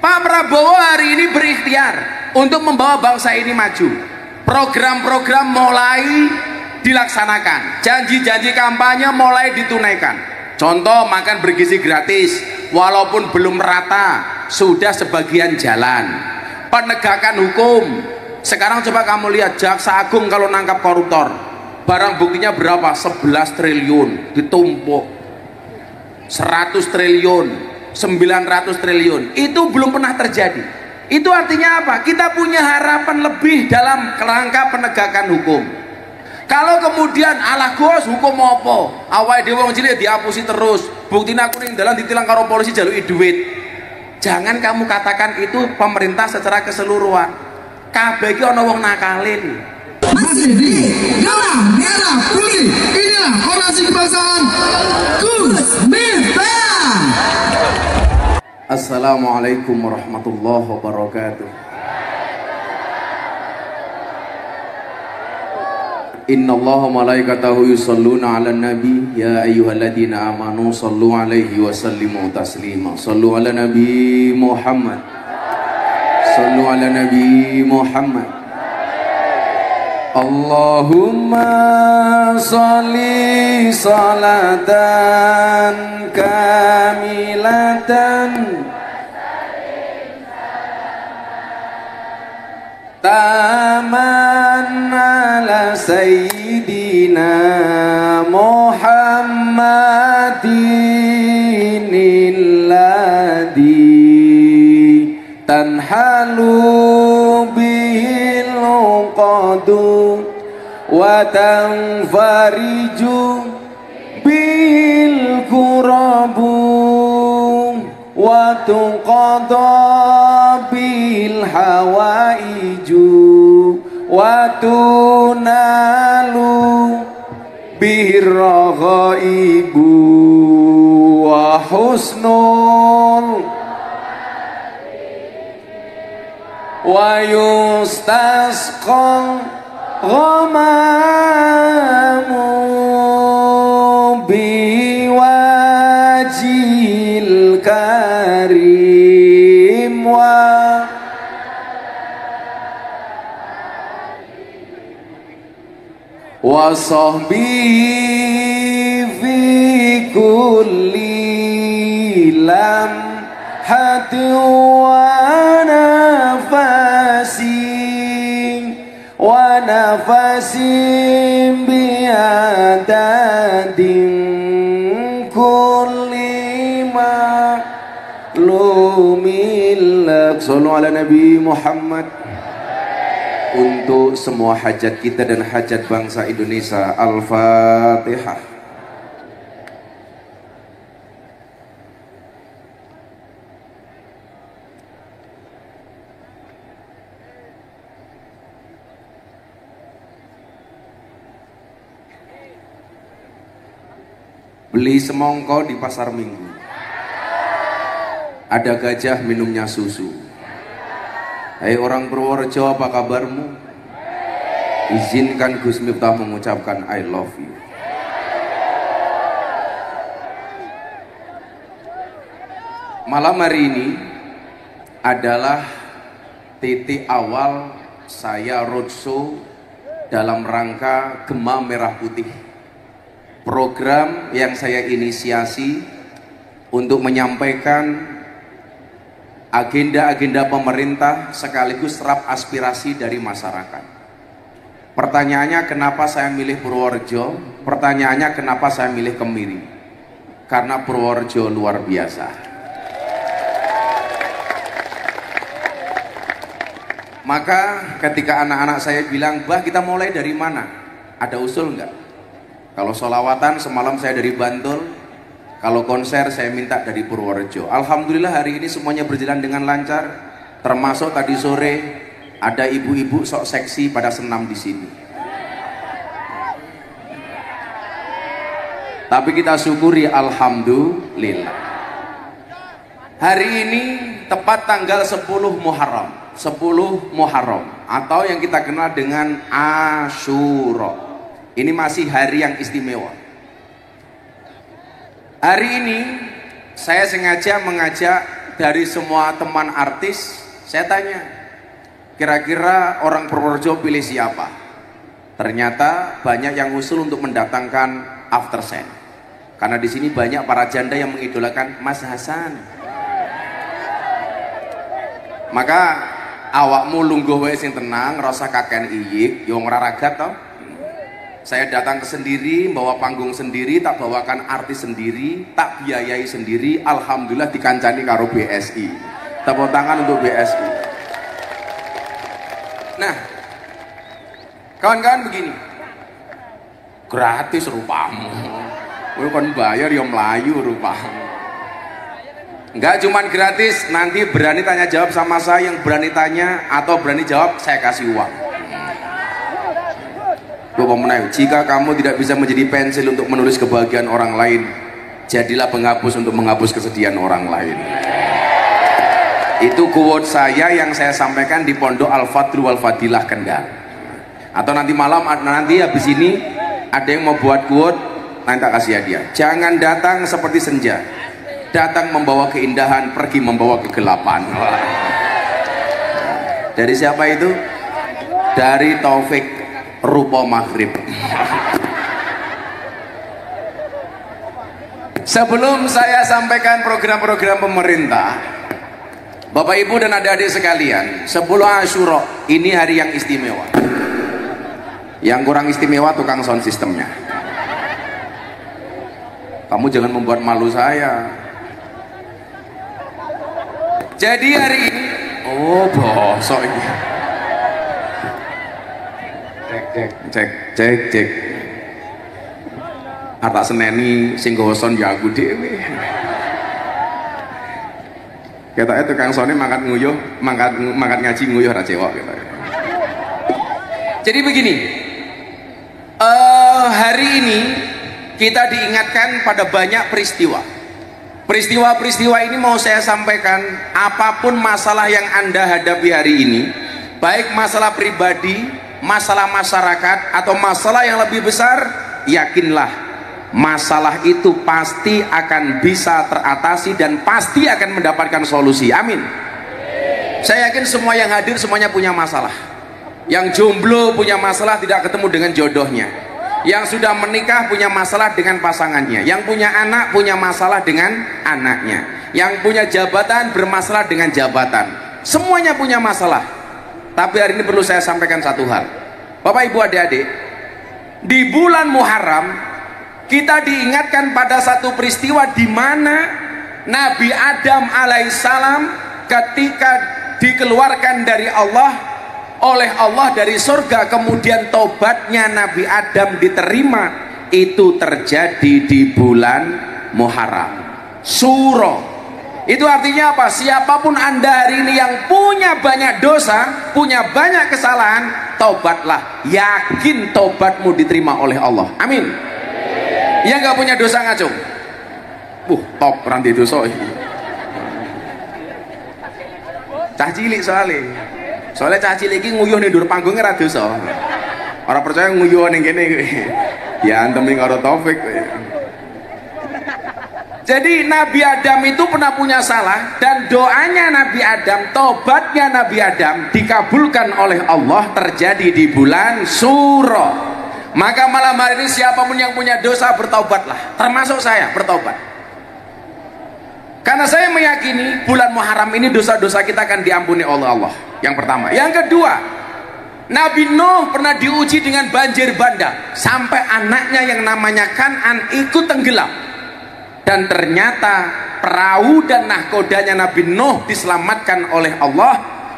Pak Prabowo hari ini berikhtiar untuk membawa bangsa ini maju. Program-program mulai dilaksanakan, janji-janji kampanye mulai ditunaikan. Contoh makan bergizi gratis, walaupun belum rata, sudah sebagian jalan. Penegakan hukum, sekarang coba kamu lihat Jaksa Agung kalau nangkap koruptor, barang buktinya berapa? 11 triliun ditumpuk, 100 triliun, 900 triliun, itu belum pernah terjadi. Itu artinya apa? Kita punya harapan lebih dalam kerangka penegakan hukum. Kalau kemudian alah Gus hukum apa? Awake dhewe wong cilik diapusi terus. Buktine aku ning dalan ditilang karo polisi jaluki duit. Jangan kamu katakan itu pemerintah secara keseluruhan. Kabeh iki ana wong nakalin. Masih di dalam merah putih. Inilah orasi kebangsaan Gus Miftah. Assalamualaikum warahmatullahi wabarakatuh. Innallaha malaikatahu yusholluna 'alan nabi ya ayyuhalladzina amanu shallu 'alaihi wa sallimu taslima. Shallu 'ala nabi Muhammad. Shallu 'ala nabi Muhammad. Allahumma sholli salatan kamilatan taman ala sayyidina Muhammadin alladhi tanhalu bihil uqadu wa tanfariju bil kurabu wa tuqadha bil hawaiju wa tunalu bir raghaibu wa husnul wa yustasqa ghamamu biwajil karim wa sahbihi fi kulli lamhati wa nafasin wa nafasin biadadin kulli ma'lumin lak. Sallu ala Nabi Muhammad. Untuk semua hajat kita dan hajat bangsa Indonesia, Al-Fatihah. Beli semongko di pasar Minggu, ada gajah minumnya susu. Hai orang Purworejo, apa kabarmu? Izinkan Gus Miftah mengucapkan I love you. Malam hari ini adalah titik awal saya roadshow dalam rangka Gema Merah Putih, program yang saya inisiasi untuk menyampaikan agenda-agenda pemerintah sekaligus serap aspirasi dari masyarakat. Pertanyaannya kenapa saya milih Purworejo? Pertanyaannya kenapa saya milih Kemiri? Karena Purworejo luar biasa. Maka ketika anak-anak saya bilang, "Bah, kita mulai dari mana? Ada usul enggak?" Kalau sholawatan semalam saya dari Bantul, kalau konser saya minta dari Purworejo. Alhamdulillah hari ini semuanya berjalan dengan lancar, termasuk tadi sore ada ibu-ibu sok seksi pada senam di sini. Tapi kita syukuri alhamdulillah. Hari ini tepat tanggal 10 Muharram, 10 Muharram atau yang kita kenal dengan Asyura. Ini masih hari yang istimewa. Hari ini saya sengaja mengajak dari semua teman artis, saya tanya, kira-kira orang Purworejo pilih siapa? Ternyata banyak yang usul untuk mendatangkan Aftersen. Karena di sini banyak para janda yang mengidolakan Mas Hasan. Maka awakmu lungguh wae sing tenang, rasa kaken iyik, yo ora ragat toh. Saya datang sendiri, bawa panggung sendiri, tak bawakan artis sendiri, tak biayai sendiri. Alhamdulillah dikancani karo BSI. Tepuk tangan untuk BSI. Nah, kawan-kawan begini, gratis rupamu. Kowe kon bayar ya melayu rupamu. Enggak cuman gratis, nanti berani tanya jawab sama saya, yang berani tanya atau berani jawab saya kasih uang. Jika kamu tidak bisa menjadi pensil untuk menulis kebahagiaan orang lain, jadilah penghapus untuk menghapus kesedihan orang lain. Itu quote saya yang saya sampaikan di Pondok Al-Fadlu Wal Fadilah Kendal. Atau nanti malam, nanti habis ini ada yang mau buat quote, nanti tak kasih hadiah. Jangan datang seperti senja, datang membawa keindahan, pergi membawa kegelapan. Dari siapa itu? Dari Taufik Rupa Maghrib. Sebelum saya sampaikan program-program pemerintah, Bapak Ibu dan adik-adik sekalian, 10 Asyura ini hari yang istimewa. Yang kurang istimewa tukang sound systemnya. Kamu jangan membuat malu saya. Jadi hari ini, oh bosok ini. Cek. Harta seneni sing goson ya aku dhewe. Ketoke tukang sone mangkat nguyuh, mangkat ngaji nguyuh ra cewek gitu. Jadi begini. Hari ini kita diingatkan pada banyak peristiwa. Peristiwa-peristiwa ini mau saya sampaikan, apapun masalah yang Anda hadapi hari ini, baik masalah pribadi, masalah masyarakat, atau masalah yang lebih besar, yakinlah masalah itu pasti akan bisa teratasi dan pasti akan mendapatkan solusi. Amin. Saya yakin semua yang hadir semuanya punya masalah. Yang jomblo punya masalah tidak ketemu dengan jodohnya. Yang sudah menikah punya masalah dengan pasangannya. Yang punya anak punya masalah dengan anaknya. Yang punya jabatan bermasalah dengan jabatan. Semuanya punya masalah. Tapi hari ini perlu saya sampaikan satu hal. Bapak Ibu adik-adik, di bulan Muharram kita diingatkan pada satu peristiwa di mana Nabi Adam alaihissalam ketika dikeluarkan dari oleh Allah dari surga, kemudian tobatnya Nabi Adam diterima, itu terjadi di bulan Muharram. Suro. Itu artinya apa? Siapapun Anda hari ini yang punya banyak dosa, punya banyak kesalahan, tobatlah. Yakin tobatmu diterima oleh Allah. Amin. Yang nggak punya dosa ngacung. Top ranti dosa. Cah cilik soalnya cah cilik iki nguyuh ning ndur panggungnya ra dosa. Ora percaya nguyuh ning kene diantem ning karo Taufik. Jadi Nabi Adam itu pernah punya salah, dan doanya Nabi Adam, tobatnya Nabi Adam dikabulkan oleh Allah, terjadi di bulan Suro. Maka malam hari ini siapapun yang punya dosa bertobatlah, termasuk saya bertobat. Karena saya meyakini bulan Muharram ini dosa-dosa kita akan diampuni oleh Allah. Yang pertama. Yang kedua, Nabi Nuh pernah diuji dengan banjir bandang sampai anaknya yang namanya Kan'an ikut tenggelam. Dan ternyata perahu dan nahkodanya Nabi Nuh diselamatkan oleh Allah,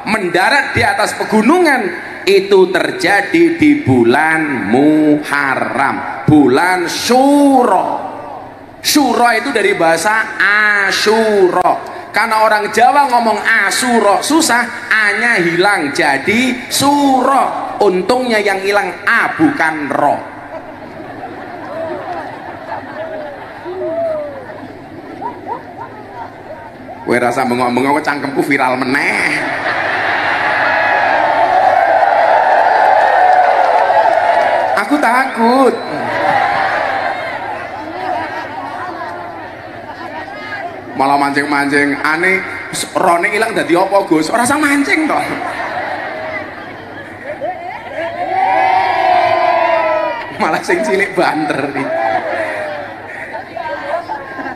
mendarat di atas pegunungan. Itu terjadi di bulan Muharram, bulan Syuro. Syuro itu dari bahasa Asyura. Karena orang Jawa ngomong Asyura susah, A-nya hilang jadi Suro. Untungnya yang hilang A bukan Ro. Kowe rasa bengok-bengok cangkemku viral meneh. Aku takut. Malah mancing-mancing. Rone ilang dadi apa Gus? Ora usah mancing toh. Malah sing cilik banter iki.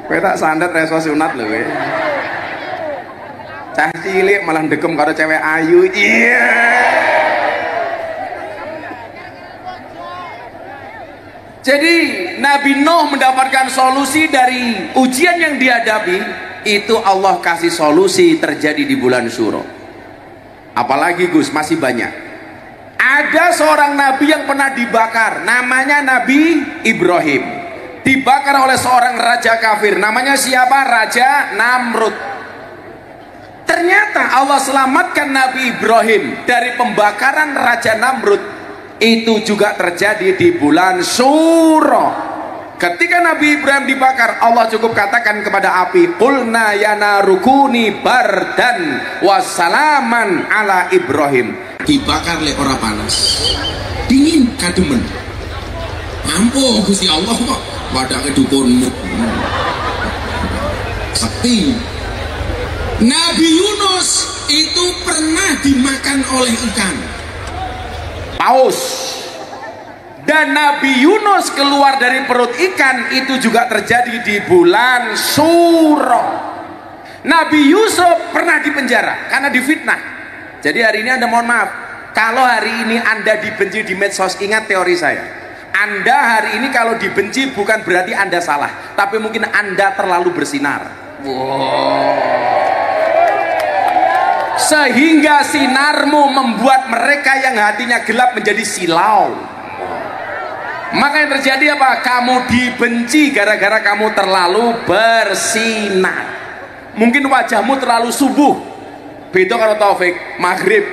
Kowe tak sandet reso sunat lho kowe. Cah cilik malah ndekem karo cewek ayu. Iya. Jadi Nabi Nuh mendapatkan solusi dari ujian yang dihadapi, itu Allah kasih solusi terjadi di bulan Syuro. Apalagi Gus, masih banyak. Ada seorang nabi yang pernah dibakar, namanya Nabi Ibrahim. Dibakar oleh seorang raja kafir, namanya siapa? Raja Namrud. Ternyata Allah selamatkan Nabi Ibrahim dari pembakaran Raja Namrud. Itu juga terjadi di bulan Syuro. Ketika Nabi Ibrahim dibakar, Allah cukup katakan kepada api, qulna yana rukuni bardan wassalaman ala Ibrahim. Dibakar le ora panas, dingin kademen. Ampun Gusti Allah kok padake dukunmu. Sakti. Nabi Yunus itu pernah dimakan oleh ikan paus. Dan Nabi Yunus keluar dari perut ikan itu juga terjadi di bulan Syuro. Nabi Yusuf pernah dipenjara karena difitnah. Jadi hari ini Anda mohon maaf, kalau hari ini Anda dibenci di medsos, ingat teori saya. Anda hari ini kalau dibenci bukan berarti Anda salah, tapi mungkin Anda terlalu bersinar. Wow. Sehingga sinarmu membuat mereka yang hatinya gelap menjadi silau. Maka yang terjadi apa? Kamu dibenci gara-gara kamu terlalu bersinar. Mungkin wajahmu terlalu subuh. Beda karo Taufik, maghrib.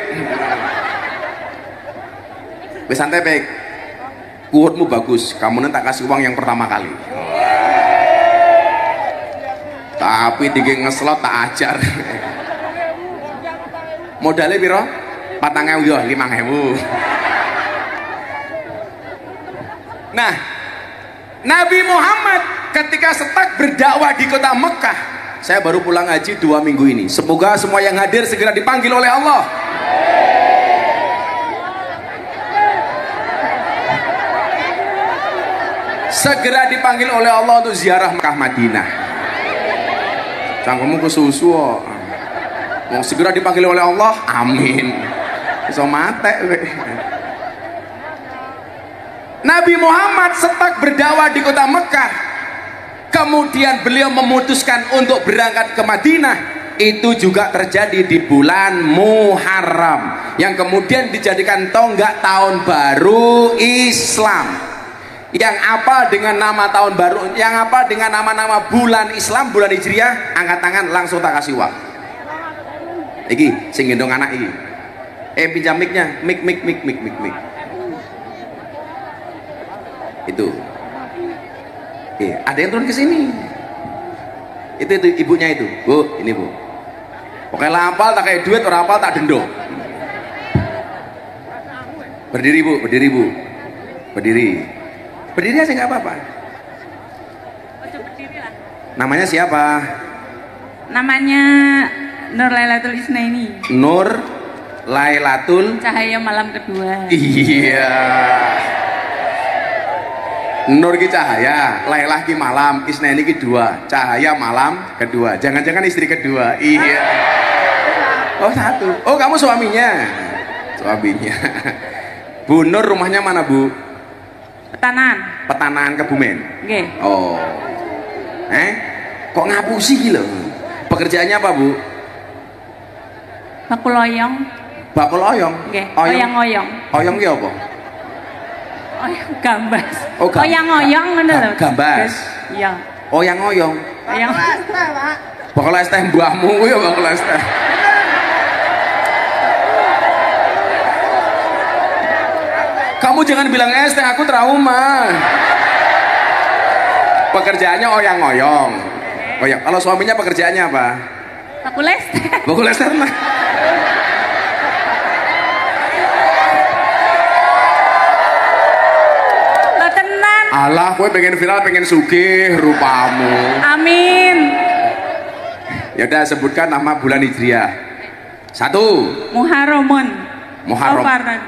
Wis santai Pek. Kuatmu bagus, kamu nanti tak kasih uang yang pertama kali. Tapi dingin ngeslot tak ajar. Modalnya piro? 4.000 yo, 5.000. Nah, Nabi Muhammad ketika setak berdakwah di kota Mekah, saya baru pulang haji 2 minggu ini. Semoga semua yang hadir segera dipanggil oleh Allah. Segera dipanggil oleh Allah untuk ziarah Mekah Madinah. Cangkemmu kesusu. Mau segera dipanggil oleh Allah. Amin. Bisa mate. Nabi Muhammad setak berdakwah di kota Mekah. Kemudian beliau memutuskan untuk berangkat ke Madinah. Itu juga terjadi di bulan Muharram, yang kemudian dijadikan tonggak tahun baru Islam. Yang apa dengan nama tahun baru, yang apa dengan nama-nama bulan Islam, bulan Hijriah? Angkat tangan, langsung tak kasih uang. Iki sing gendong anak iki. Pinjam mic-nya, mic. Itu. Ada yang turun ke sini. Itu ibunya itu. Bu, ini Bu. Pokoknya lampal tak kayak duit, orang apal tak dendo. Berdiri Bu, berdiri Bu. Berdiri. Berdiri aja nggak apa-apa. Namanya siapa? Namanya Nur Lailatul Isnaini. Nur Lailatul Cahaya malam kedua. Iya. Nur ki cahaya, Lailah ki malam, Isnaini ki 2. Cahaya malam kedua. Jangan-jangan istri kedua. Iya. Oh 1. Oh kamu suaminya. Suaminya. Bu Nur rumahnya mana Bu? Petanan. Petanan Kebumen. Nggih. Oh. Kok ngapusi ki lho? Pekerjaannya apa Bu? Bakul oyong. Bakul oyong? Nggih. Oyong-oyong. Oyong ki apa? Oyong gambas. Oh, oyang-oyong ngono lho. Gambas. Iya. Oyang-oyong. Oyang. Bakul es teh mbahmu kuwi ya bakul es teh. Kamu jangan bilang es teh, aku trauma. Pekerjaannya oyang-oyong. Oyang. Kalau suaminya pekerjaannya apa? Bakul es teh. Bakul es teh mah. Alah, gue pengen viral, pengen sugih rupamu. Amin. Ya udah, sebutkan nama bulan Hijriah. 1. Muharramun. Muharram. Aufaran.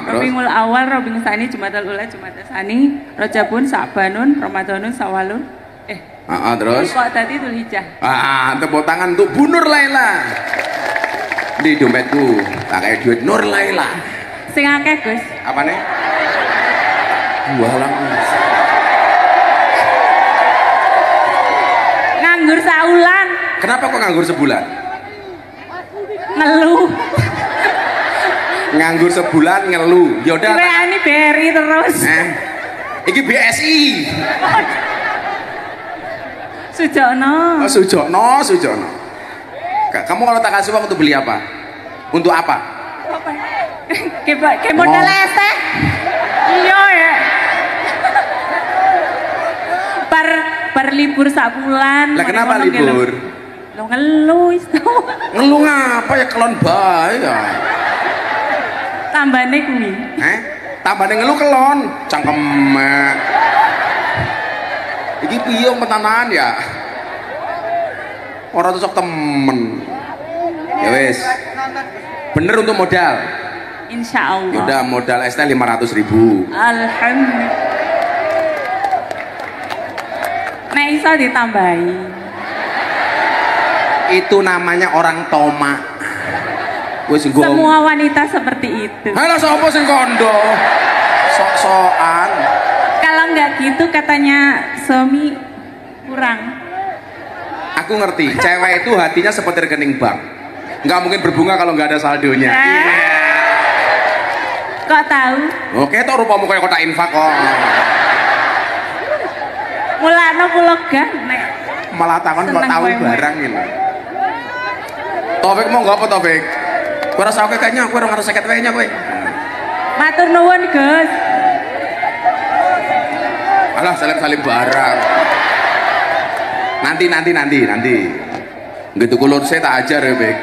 Terus Rabiul Awal, Rabiul Tsani, Jumadal Ula, Jumadal Tsani, Rajabun, Sa'banun, Ramadanun, Sawalun. Terus Kok tadi Dzulhijjah. tepuk tangan untuk Bu Nur Laila. Di dompetku tak kayak duit Nur Laila. Sing akeh, Gus. Apa nih? Walang. Nganggur saulan, Kenapa kok nganggur sebulan? ngeluh. Nganggur sebulan ngeluh. Ya udah. Ini BRI terus. Iki BSI. Sujono. Sujono. Kamu kalau tak kasih uang untuk beli apa? Untuk apa? Kayak modal eseh. Iya ya. Per libur sak bulan. Lah kenapa libur? Lo ngeluh itu. Ngeluh ngapa ya, kelon bae ya. Tambahnya kuwi. Tambahnya ngeluh kelon, cangkemek. Iki piye metanan ya? Orang tusuk temen. Ya wes. Bener untuk modal. Insya Allah. Udah modal ST 500.000. Alhamdulillah. Nek iso ditambahi. Itu namanya orang toma. Wes nggo. Semua wanita seperti itu. Halo, sapa sing kondo? Sok-sokan. Kalau nggak gitu katanya suami kurang. Aku ngerti, cewek itu hatinya seperti rekening bank. Nggak mungkin berbunga kalau nggak ada saldonya. Kok tahu? Oke, toh rupamu kayak kotak infak kok. Mulane kula gah nek. Malah takon kok Seneng tahu kowe, barang ini. Taufik mau nggak apa Taufik? Kowe rasa oke kayaknya, kowe ora ngerasa seket wae nya kowe. Matur nuwun, Gus. Alah, salim-salim barang. Nanti. Gitu kulur saya tak ajar ya, Bek.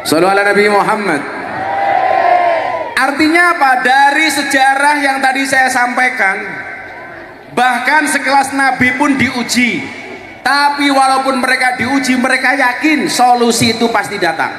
Sallu ala Nabi Muhammad. Artinya apa? Dari sejarah yang tadi saya sampaikan, bahkan sekelas Nabi pun diuji. Tapi walaupun mereka diuji, mereka yakin solusi itu pasti datang.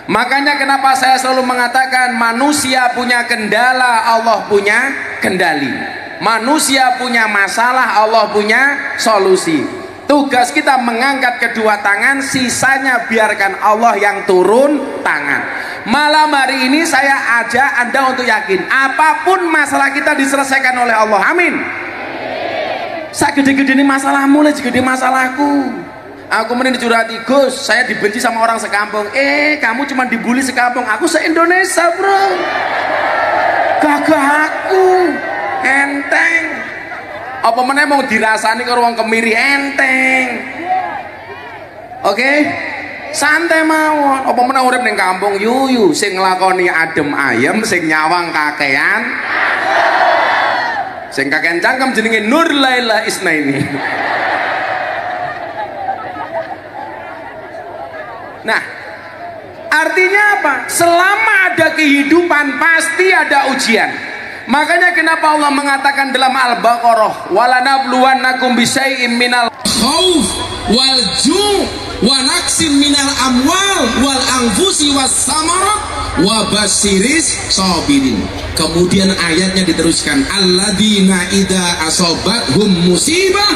Makanya kenapa saya selalu mengatakan manusia punya kendala, Allah punya kendali. Manusia punya masalah, Allah punya solusi. Tugas kita mengangkat kedua tangan, sisanya biarkan Allah yang turun tangan. Malam hari ini saya ajak Anda untuk yakin, apapun masalah kita diselesaikan oleh Allah. Amin. Sak gede-gede ini masalahmu, lah gede masalahku. Aku mending dicurhati, Gus, saya dibenci sama orang sekampung. Kamu cuma dibully sekampung, aku se-Indonesia, bro. Gagah aku. Enteng. Apa meneh mau dirasani karo wong kemiri enteng. Oke? Santai mawon. Apa meneh urip ning kampung yuyu sing nglakoni adem ayem, sing nyawang kakean. Sing kakean cangkem jenenge Nur Laila Isnaini. Nah, artinya apa? Selama ada kehidupan pasti ada ujian. Makanya kenapa Allah mengatakan dalam Al-Baqarah, walanabluwannakum bisyai'im minal khauf wal ju' wa naqsim minal amwal wal anfusi was samarat wa basyiris sabirin. Kemudian ayatnya diteruskan, alladzina idza asabathum musibah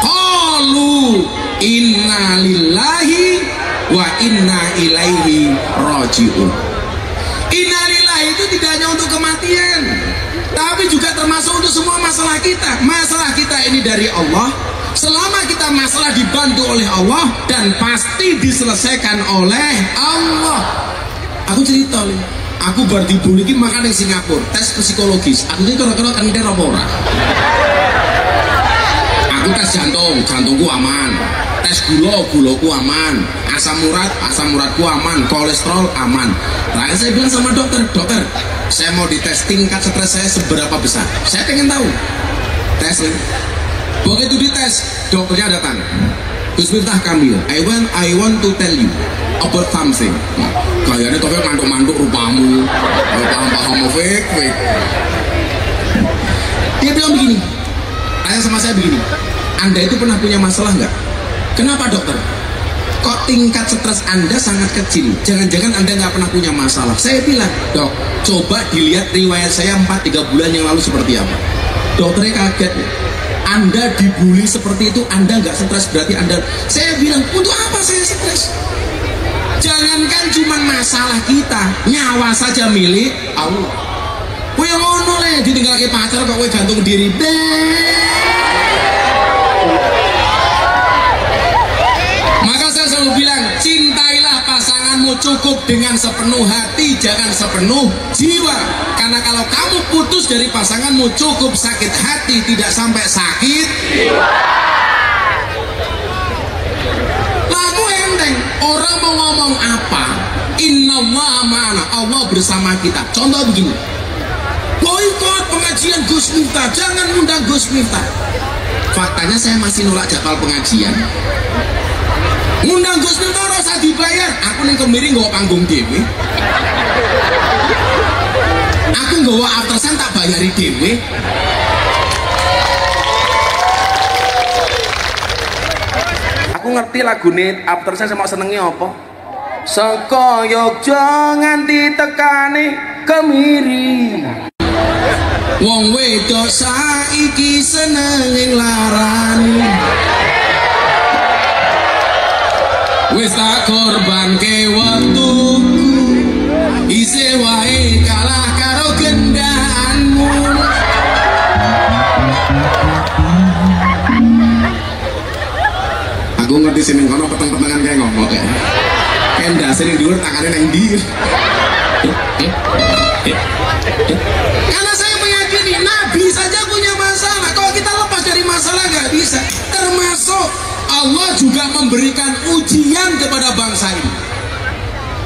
qalu inna lillahi wa inna ilaihi raji'un. Inna lillahi itu tidak hanya untuk kematian, tapi juga termasuk untuk semua masalah kita. Masalah kita ini dari Allah. Selama kita masalah dibantu oleh Allah dan pasti diselesaikan oleh Allah. Aku cerita nih, aku baru dibully makan di Singapura, tes psikologis. Aku ini kira-kira kan dia apa ora? Aku tes jantungku aman. Tes gulaku aman. Asam uratku aman. Kolesterol aman. Lalu saya bilang sama dokter, saya mau dites tingkat stres saya seberapa besar. Saya pengen tahu. Tes nih. Begitu dites, dokternya datang. Gus Miftah Kamil, I want to tell you about something. Kayaknya Taufik manduk-manduk rupamu. Paham fake. Dia bilang begini. Tanya sama saya begini. Anda itu pernah punya masalah nggak? Kenapa dokter? kok tingkat stres Anda sangat kecil, jangan-jangan Anda nggak pernah punya masalah. Saya bilang, dok, coba dilihat riwayat saya 3 bulan yang lalu seperti apa. Dokternya kaget, Anda dibully seperti itu, Anda nggak stres, berarti Anda. Saya bilang, untuk apa saya stres? Jangankan cuma masalah kita, nyawa saja milik Allah. Kowe ngono le ditinggalke pacar kok kowe gantung diri. Maka saya selalu bilang, cintailah pasanganmu cukup dengan sepenuh hati, jangan sepenuh jiwa. Karena kalau kamu putus dari pasanganmu cukup sakit hati, tidak sampai sakit jiwa. Lagu enteng, orang mau ngomong apa, innallaha ma'ana, Allah bersama kita. Contoh begini, boikot pengajian Gus Miftah, jangan undang Gus Miftah. Faktanya saya masih nolak jadwal pengajian. Ngundang Gus Miftah ora usah dibayar. Aku ning kemiri nggawa panggung dhewe. Aku nggawa aftersan tak bayari dhewe. Aku ngerti lagune aftersan sama senenge apa? Saka Yogya nganti tekane Kemiri. Wong wedok saiki seneng nglarani. Wis tak korbanke waktuku, isih wae kalah karo gendhanmu. Aku ngerti sing ning kono peteng-petengan kae ngomong kae. Endase ning dhuwur tangane nang ndi. Karena saya meyakini Nabi saja punya masalah. Kalau kita lepas dari masalah nggak bisa. Termasuk Allah juga memberikan ujian kepada bangsa ini.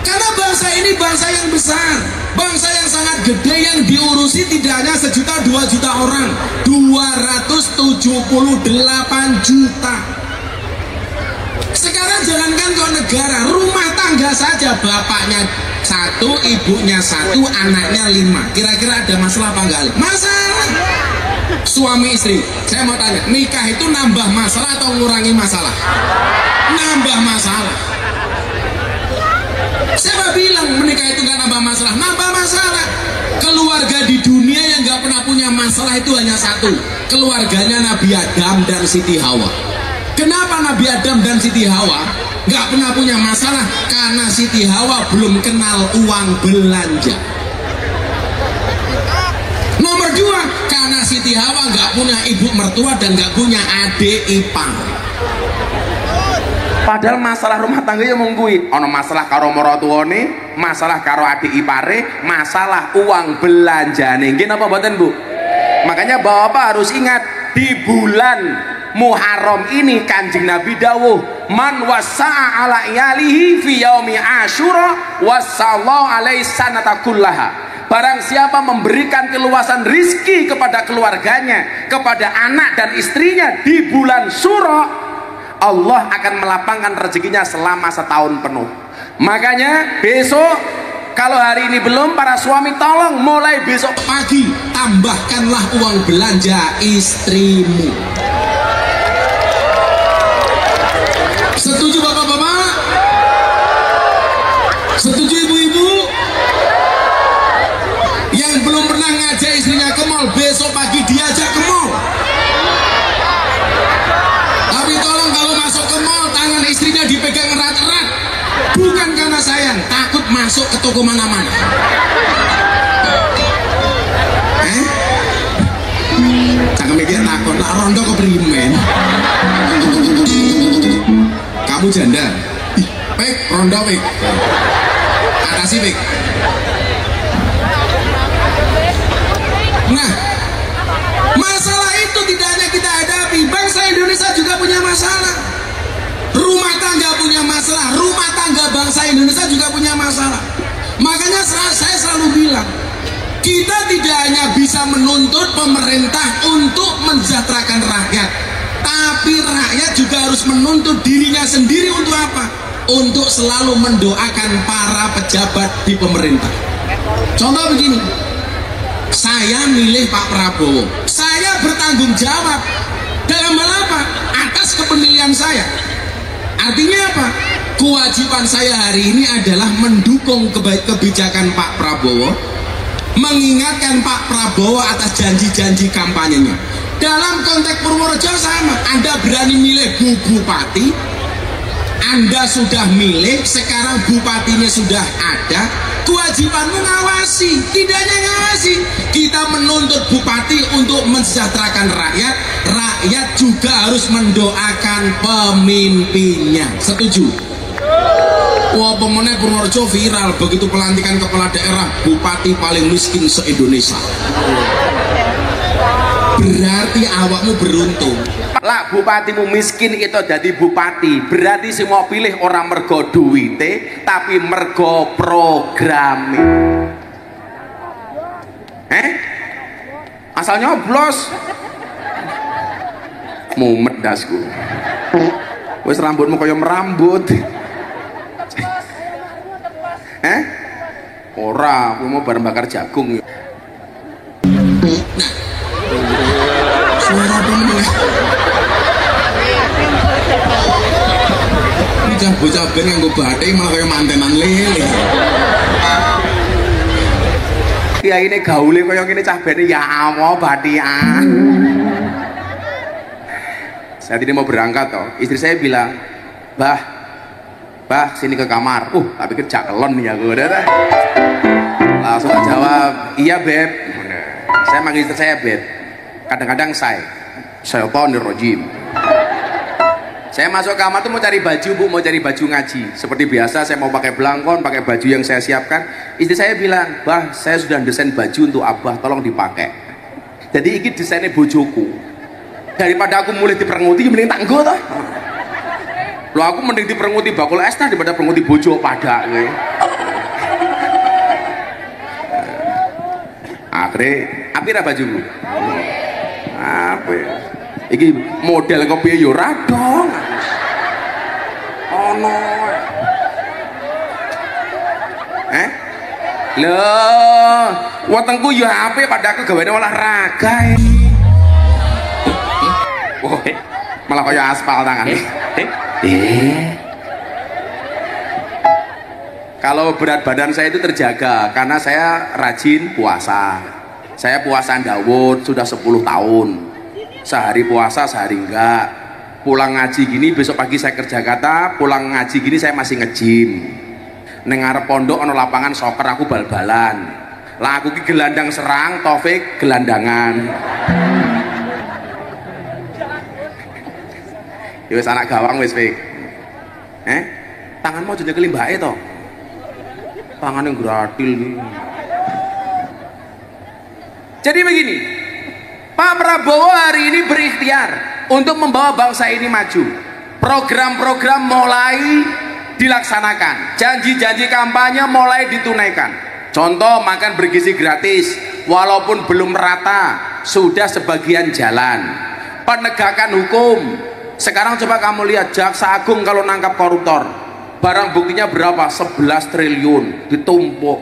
Karena bangsa ini bangsa yang besar, bangsa yang sangat gede, yang diurusi tidak hanya 1 juta 2 juta orang, 278 juta. Sekarang jangankan kau negara, rumah tangga saja, bapaknya 1, ibunya 1, anaknya 5. Kira-kira ada masalah apa enggak? Masalah. Suami istri, saya mau tanya, nikah itu nambah masalah atau ngurangi masalah? Nambah masalah. Siapa bilang menikah itu nggak nambah masalah? Nambah masalah. Keluarga di dunia yang nggak pernah punya masalah itu hanya satu, keluarganya Nabi Adam dan Siti Hawa. Kenapa Nabi Adam dan Siti Hawa nggak pernah punya masalah? Karena Siti Hawa belum kenal uang belanja. Nomor 2, karena Siti Hawa nggak punya ibu mertua dan nggak punya adik ipar. Padahal masalah rumah tangga yang mengkui, ono masalah karo maratuwane, masalah karo adik ipare, masalah uang belanjane. Nggih napa mboten, Bu? Makanya Bapak harus ingat, di bulan Muharram ini Kanjeng Nabi dawuh, man wasa'a ala iyalihi fi yaumi Asyura wasallahu alaihi sanata kullaha. Barang siapa memberikan keluasan rizki kepada keluarganya, kepada anak dan istrinya di bulan Syura, Allah akan melapangkan rezekinya selama setahun penuh. Makanya besok, kalau hari ini belum, para suami tolong mulai besok Pagi tambahkanlah uang belanja istrimu. Setuju bapak-bapak? Setuju ibu-ibu? Yang belum pernah ngajak istrinya ke mall, besok pagi diajak ke mall. Tapi tolong kalau masuk ke mall, tangan istrinya dipegang erat-erat. Bukan karena sayang, takut masuk ke toko mana-mana. Cakep mikir takut, lah rondo keprimen. Kamu janda? Pek, rondo pek. Atasi pek. Nah, masalah itu tidak hanya kita hadapi, bangsa Indonesia juga punya masalah. Rumah tangga punya masalah, rumah tangga bangsa Indonesia juga punya masalah. Makanya saya selalu bilang, kita tidak hanya bisa menuntut pemerintah untuk mensejahterakan rakyat, tapi rakyat juga harus menuntut dirinya sendiri untuk apa? Untuk selalu mendoakan para pejabat di pemerintah. Contoh begini, saya milih Pak Prabowo, saya bertanggung jawab dalam hal apa? Atas kepemilian saya. Artinya apa? kewajiban saya hari ini adalah mendukung kebijakan Pak Prabowo, mengingatkan Pak Prabowo atas janji-janji kampanyenya. Dalam konteks Purworejo sama, Anda berani milih bupati, Anda sudah milih, sekarang bupatinya sudah ada, kewajibanmu ngawasi, tidak hanya ngawasi, kita menuntut bupati untuk mensejahterakan rakyat, rakyat juga harus mendoakan pemimpinnya. Setuju? Wah, pemenang Purworejo viral begitu pelantikan kepala daerah bupati paling miskin se-Indonesia. Berarti awakmu beruntung. Lah bupatimu miskin itu jadi bupati, berarti semua pilih orang mergo duwite tapi mergo programe. Asal nyoblos. Mumet dasku. Wis rambutmu kaya merambut. Ora, aku mau bareng bakar jagung. Suara pemenang. Ini bocah ben yang gue batik malah kayak mantenan lele. Ya ini gaule kayak gini cah ben ya Allah batian. Saat ini mau berangkat toh, istri saya bilang, Bah sini ke kamar. Tak pikir cakelon nih ya gue udah. Langsung jawab, iya beb. Saya manggil istri saya beb. Kadang-kadang saya rojim. Saya masuk kamar tuh mau cari baju bu, mau cari baju ngaji. Seperti biasa saya mau pakai belangkon, pakai baju yang saya siapkan. Istri saya bilang, bah saya sudah desain baju untuk abah, tolong dipakai. Jadi ini desainnya bojoku. Daripada aku mulai diperenguti, mending tanggo toh. Loh aku mending diperenguti bakul es daripada perenguti bojo pada. Akhirnya, apira bajuku? Apa? Iki model kopi yo radong. Ono. Loh, wetengku yo apik pada aku gaweane olahraga. Malah kaya aspal tangan. Kalau berat badan saya itu terjaga karena saya rajin puasa. Saya puasa Dawud sudah 10 tahun. Sehari puasa, sehari enggak. Pulang ngaji gini, besok pagi saya kerja kata, pulang ngaji gini saya masih nge-gym. Neng arep pondok ono lapangan soccer aku bal-balan. Lah aku ki gelandang serang, Taufik gelandangan. Ya wis anak gawang wis Fik. Tanganmu aja nyekel mbake to. Tangan yang gratil nih. Jadi begini, Pak Prabowo hari ini berikhtiar untuk membawa bangsa ini maju. Program-program mulai dilaksanakan, janji-janji kampanye mulai ditunaikan. Contoh makan bergizi gratis, walaupun belum merata, sudah sebagian jalan. Penegakan hukum, sekarang coba kamu lihat Jaksa Agung kalau nangkap koruptor, barang buktinya berapa? 11 triliun ditumpuk,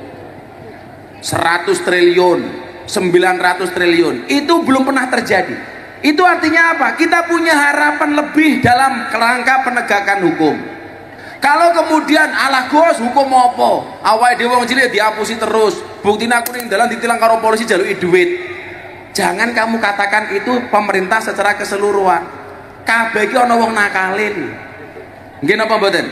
100 triliun, 900 triliun, itu belum pernah terjadi. Itu artinya apa? Kita punya harapan lebih dalam kerangka penegakan hukum. Kalau kemudian alah Gus hukum apa? Awake dhewe wong cilik diapusi terus, buktinya aku ning dalan ditilang karo polisi jaluki duit. Jangan kamu katakan itu pemerintah secara keseluruhan. Kabeh iki ana wong nakalin. Nggih napa mboten?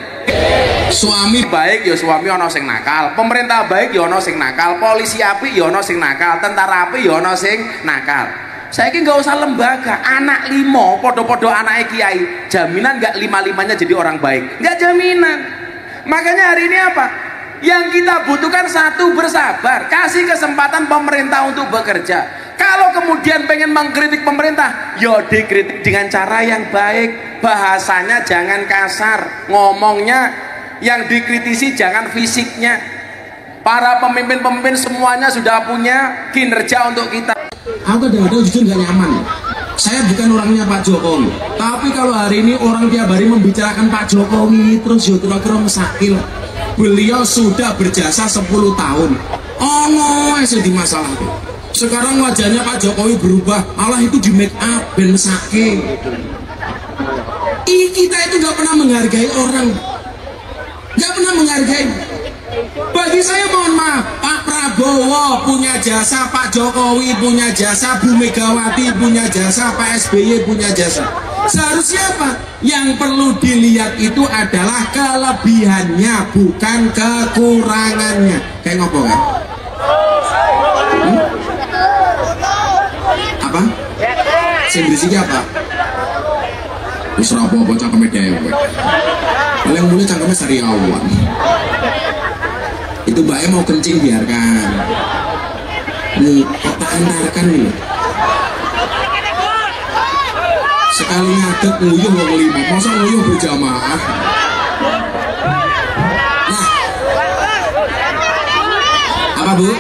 Suami baik ya suami ana sing nakal, pemerintah baik ya ana sing nakal, polisi apik ya ana sing nakal, tentara apik ya ana sing nakal. Saiki nggak usah lembaga, anak 5 podo-podo anake kiai, jaminan nggak 5-5-nya jadi orang baik? Nggak jaminan. Makanya hari ini apa? Yang kita butuhkan satu, bersabar, kasih kesempatan pemerintah untuk bekerja. Kalau kemudian pengen mengkritik pemerintah, ya dikritik dengan cara yang baik, bahasanya jangan kasar, ngomongnya yang dikritisi jangan fisiknya. Para pemimpin-pemimpin semuanya sudah punya kinerja untuk kita. Aku kadang-kadang jujur nggak nyaman. Saya bukan orangnya Pak Jokowi, tapi kalau hari ini orang tiap hari membicarakan Pak Jokowi terus ya kira-kira mesakil. Beliau sudah berjasa 10 tahun. Oh, saya di masalah itu. Sekarang wajahnya Pak Jokowi berubah, malah itu di make up ben mesake. Kita itu nggak pernah menghargai orang. nggak pernah menghargai. Bagi saya mohon maaf, Pak Prabowo punya jasa, Pak Jokowi punya jasa, Bu Megawati punya jasa, Pak SBY punya jasa. Seharusnya apa? Yang perlu dilihat itu adalah kelebihannya, bukan kekurangannya. Kayak ngopo kan? Apa? Sendiri apa? Wis ora apa-apa cangkeme dhewe. Paling mulai cangkeme sariawan. Itu mbaknya mau kencing biarkan. Nih, kota antarkan nih. Sekali ngadeg nguyuh wong lima, masa nguyuh berjamaah. Nah, apa Bu?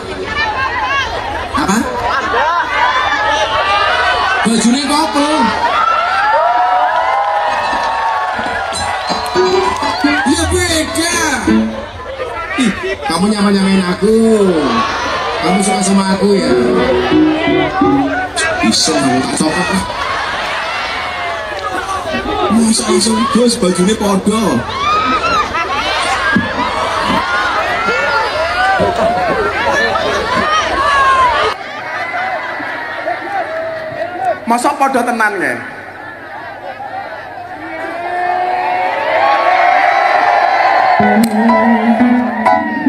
Apa? Bajunya kopel. Ya beda. Ih, kamu nyamain aku. Kamu suka sama aku ya? Bisa kamu tak cocok lah. Masa langsung Gus bajunya podo. Masa podo tenan ya?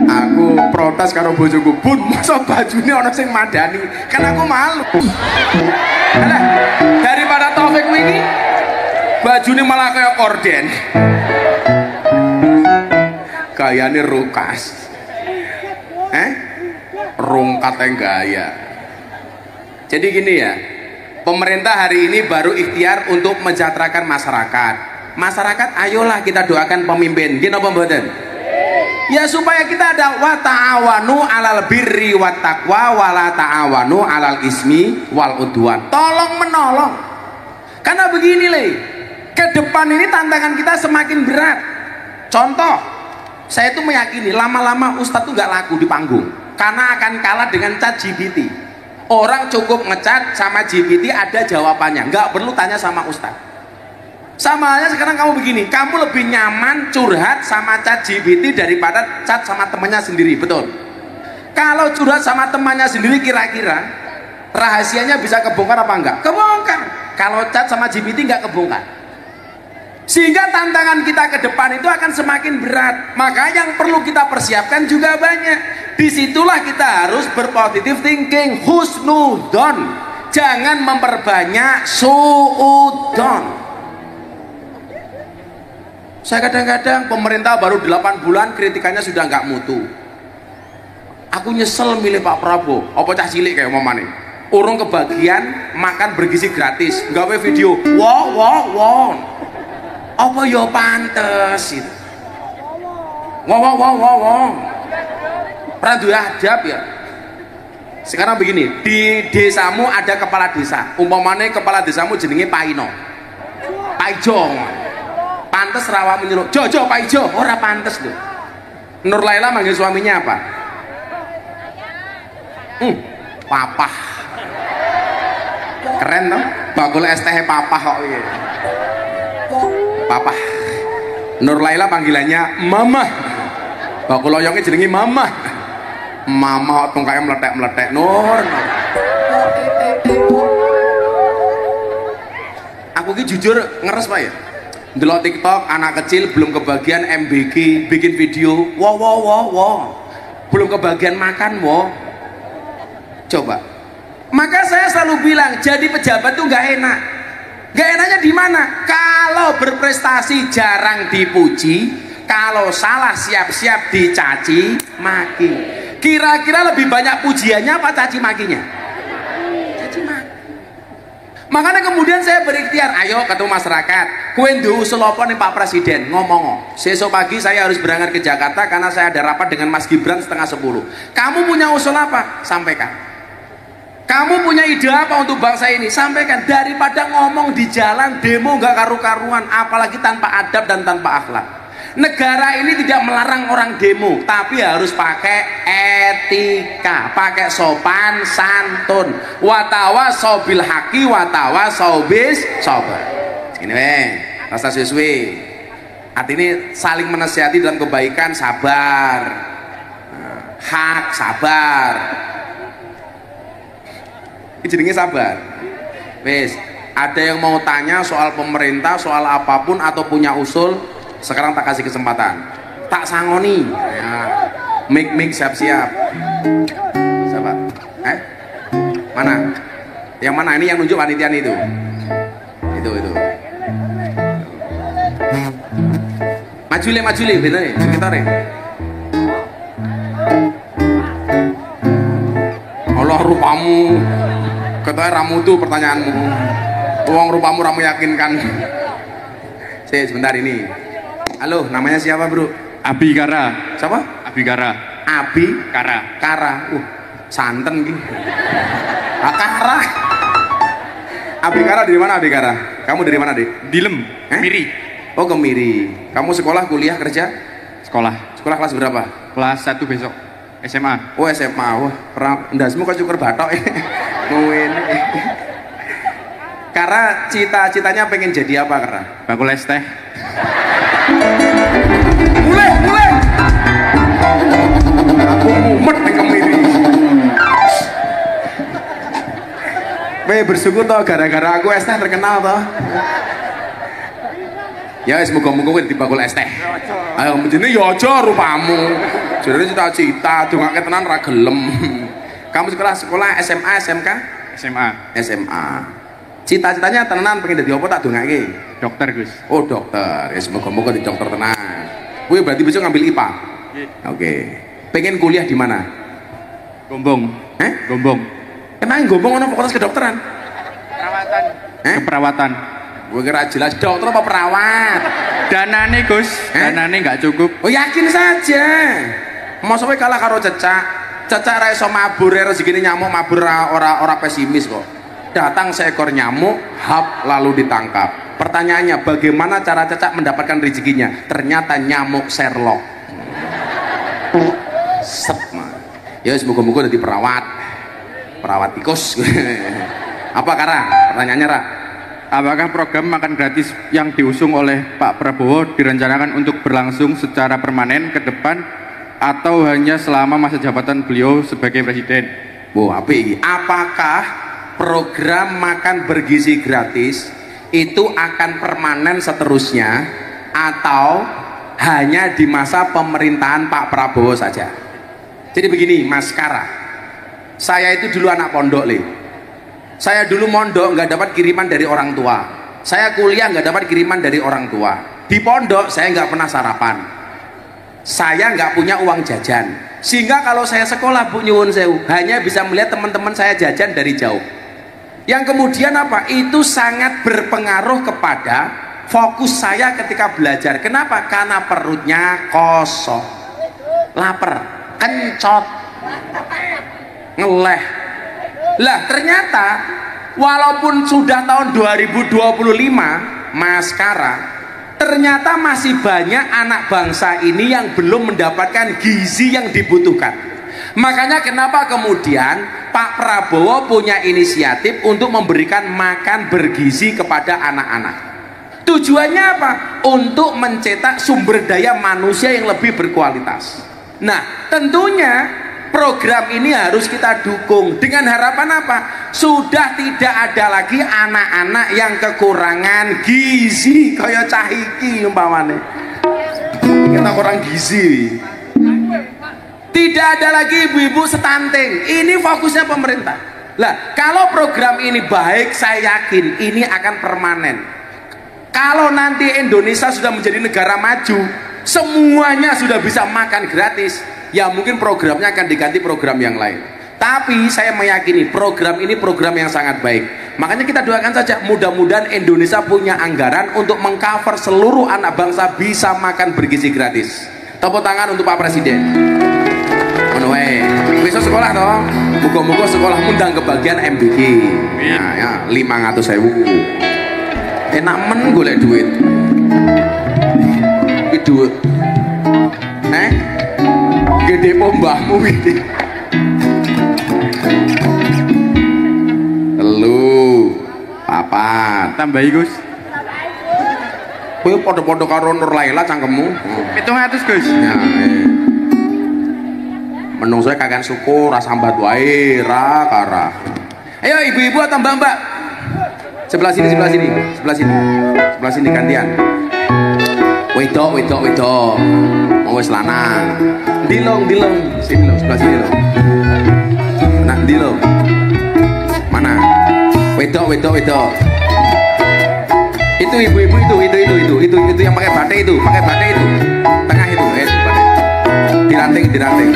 Aku protes karo bojoku, Bun, masa bajune ana sing madani, kan aku malu. Alah, daripada Taufik wingi bajune malah kayak korden. Gayane rukas. Rungkat yang gaya. Jadi gini ya, pemerintah hari ini baru ikhtiar untuk mensejahterakan masyarakat. Masyarakat, ayolah kita doakan pemimpin. Gini apa mboten? Ya supaya kita ada wa ta'awanu 'alal birri wat taqwa wa la ta'awanu 'alal ismi wal udwan. Tolong menolong. Karena begini Le, ke depan ini tantangan kita semakin berat. Contoh, saya itu meyakini lama-lama Ustadz tuh nggak laku di panggung karena akan kalah dengan ChatGPT. Orang cukup ngecat sama GPT ada jawabannya, nggak perlu tanya sama Ustadz. Sama halnya sekarang kamu begini, kamu lebih nyaman curhat sama ChatGPT daripada chat sama temannya sendiri, betul? Kalau curhat sama temannya sendiri kira-kira rahasianya bisa kebongkar apa enggak? Kebongkar. Kalau chat sama GPT enggak kebongkar. Sehingga tantangan kita ke depan itu akan semakin berat. Maka yang perlu kita persiapkan juga banyak. Disitulah kita harus berpositif thinking, husnudon. Jangan memperbanyak suudon. Saya kadang-kadang pemerintah baru 8 bulan kritikannya sudah nggak mutu. Aku nyesel milih Pak Prabowo. Apa cah cilik kayak mamane? Urung kebagian makan bergizi gratis, gawe video. Wow. Apa yo pantes itu? Wow. Prandu adab ya. Sekarang begini, di desamu ada kepala desa. Umpamane kepala desamu jenenge Pak Ino. Pak Ijo. Pantes rawa menyuruh Jojo Pak Ijo, ora pantes loh. Nur Laila manggil suaminya apa? Papa. Keren toh? Bakul es teh papa kok iya. Papa. Nur Laila panggilannya Mama. Bakul loyongnya jenengi Mama. Mama kok kayak meletek-meletek Nur. Aku ki jujur ngeres Pak ya. Delok TikTok anak kecil belum kebagian MBG bikin video wow belum kebagian makan coba. Maka saya selalu bilang jadi pejabat tuh nggak enak. Nggak enaknya di mana? Kalau berprestasi jarang dipuji, kalau salah siap-siap dicaci maki. Kira-kira lebih banyak pujiannya apa caci makinya? Caci maki. Makanya kemudian saya berikhtiar, ayo ketemu masyarakat, kue usul apa nih Pak Presiden, ngomong. Besok pagi saya harus berangkat ke Jakarta karena saya ada rapat dengan Mas Gibran 9:30. Kamu punya usul apa? Sampaikan. Kamu punya ide apa untuk bangsa ini? Sampaikan. Daripada ngomong di jalan, demo nggak karu-karuan, apalagi tanpa adab dan tanpa akhlak. Negara ini tidak melarang orang demo, tapi harus pakai etika, pakai sopan santun. Watawasau bil haqi watawasau bis sabar. Ini rasa sesuai. Artinya saling menasihati dalam kebaikan, sabar. Hak, sabar. Ini jenenge sabar. Wes, ada yang mau tanya soal pemerintah, soal apapun atau punya usul, sekarang tak kasih kesempatan. Tak sangoni. Ya. Mik siap-siap. Siapa? Mana? Yang mana? Ini yang nunjuk panitian itu. Itu. Maju le, bener nih, sekitar ya. Allah rupamu, katanya ramu tuh pertanyaanmu. Uang rupamu ramu yakinkan. Sebentar ini. Halo, namanya siapa bro? Abi Kara. Siapa? Abi Kara. Abi Kara. Santen gitu. Kara. Abi Kara dari mana Abi Kara? Kamu dari mana dek? Dilem. Miri. Oh Kemiri. Kamu sekolah, kuliah, kerja? Sekolah Kelas berapa? kelas 1 besok SMA. Oh SMA. Wah, ndasmu kok cukur batok. Ngene. Kara cita-citanya pengen jadi apa Kara? Bakul es teh. Mulai. Aku mumet ning Kemiri. Bersyukur toh gara-gara aku es teh terkenal toh. Ya semoga-moga kowe dibakul es teh. Ayo menjene ya aja rupamu. Jare cita-cita dongake tenan ra gelem. Kamu sekolah SMA, SMK? SMA. Cita-citanya tenan pengen dadi apa tak dongake? Dokter Gus. Oh dokter. Ya semoga-moga di dokter tenan. Kowe berarti besok ngambil IPA. Oke. Pengen kuliah di mana? Gombong. Gombong. Emang Gombong ono fakultas kedokteran? Perawatan. Keperawatan. Gue kira jelas dokter apa perawat. Danane Gus, danane nggak cukup. Oh yakin saja. Masa kowe kalah karo cecak ra iso mabur rezekine nyamuk mabur ora pesimis kok. Datang seekor nyamuk, hap lalu ditangkap. Pertanyaannya bagaimana cara cecak mendapatkan rezekinya? Ternyata nyamuk Sherlock. Set mah. Ya semoga-moga jadi perawat tikus. Apa Kara? Pertanyaannya Ra. Apakah program makan gratis yang diusung oleh Pak Prabowo direncanakan untuk berlangsung secara permanen ke depan atau hanya selama masa jabatan beliau sebagai presiden? Apakah program makan bergizi gratis itu akan permanen seterusnya atau hanya di masa pemerintahan Pak Prabowo saja? Jadi begini Mas Kara, saya itu dulu anak pondok Saya dulu mondok nggak dapat kiriman dari orang tua. Saya kuliah nggak dapat kiriman dari orang tua. Di pondok saya nggak pernah sarapan. Saya nggak punya uang jajan. Sehingga kalau saya sekolah Bu nyuwun sewu, hanya bisa melihat teman-teman saya jajan dari jauh. Yang kemudian apa? Itu sangat berpengaruh kepada fokus saya ketika belajar. Kenapa? Karena perutnya kosong, lapar, kencot, ngeleh. Lah ternyata walaupun sudah tahun 2025 Mas Kara, ternyata masih banyak anak bangsa ini yang belum mendapatkan gizi yang dibutuhkan. Makanya kenapa kemudian Pak Prabowo punya inisiatif untuk memberikan makan bergizi kepada anak-anak. Tujuannya apa? Untuk mencetak sumber daya manusia yang lebih berkualitas. Nah tentunya program ini harus kita dukung dengan harapan apa? Sudah tidak ada lagi anak-anak yang kekurangan gizi kayak cahiki umpamane. Kita kurang gizi. Tidak ada lagi ibu-ibu stunting. Ini fokusnya pemerintah. Lah, kalau program ini baik, saya yakin ini akan permanen. Kalau nanti Indonesia sudah menjadi negara maju, semuanya sudah bisa makan gratis. Ya mungkin programnya akan diganti program yang lain. Tapi saya meyakini program ini program yang sangat baik. Makanya kita doakan saja mudah-mudahan Indonesia punya anggaran untuk mengcover seluruh anak bangsa bisa makan bergizi gratis. Tepuk tangan untuk Pak Presiden. Besok sekolah dong. Muga-muga sekolah undang kebagian MBG. Ya 500.000. Enak men golek duit. Duit. Gede mbahmu gede. Telu, papat. Tambahi Gus. Kowe padha-padha karo Nur Laila cangkemmu. 700 Gus. Ya. Menungso kakean syukur ra sambat wae ra kara. Ayo ibu-ibu atau mbak-mbak. Sebelah sini gantian. Wedok. Mau wis lanang. Dilong. Sini lo, sebelah sini lo. Nah, dilong. Mana? Wedok. Itu ibu-ibu itu yang pakai batik itu. Tengah itu, batik. Diranting.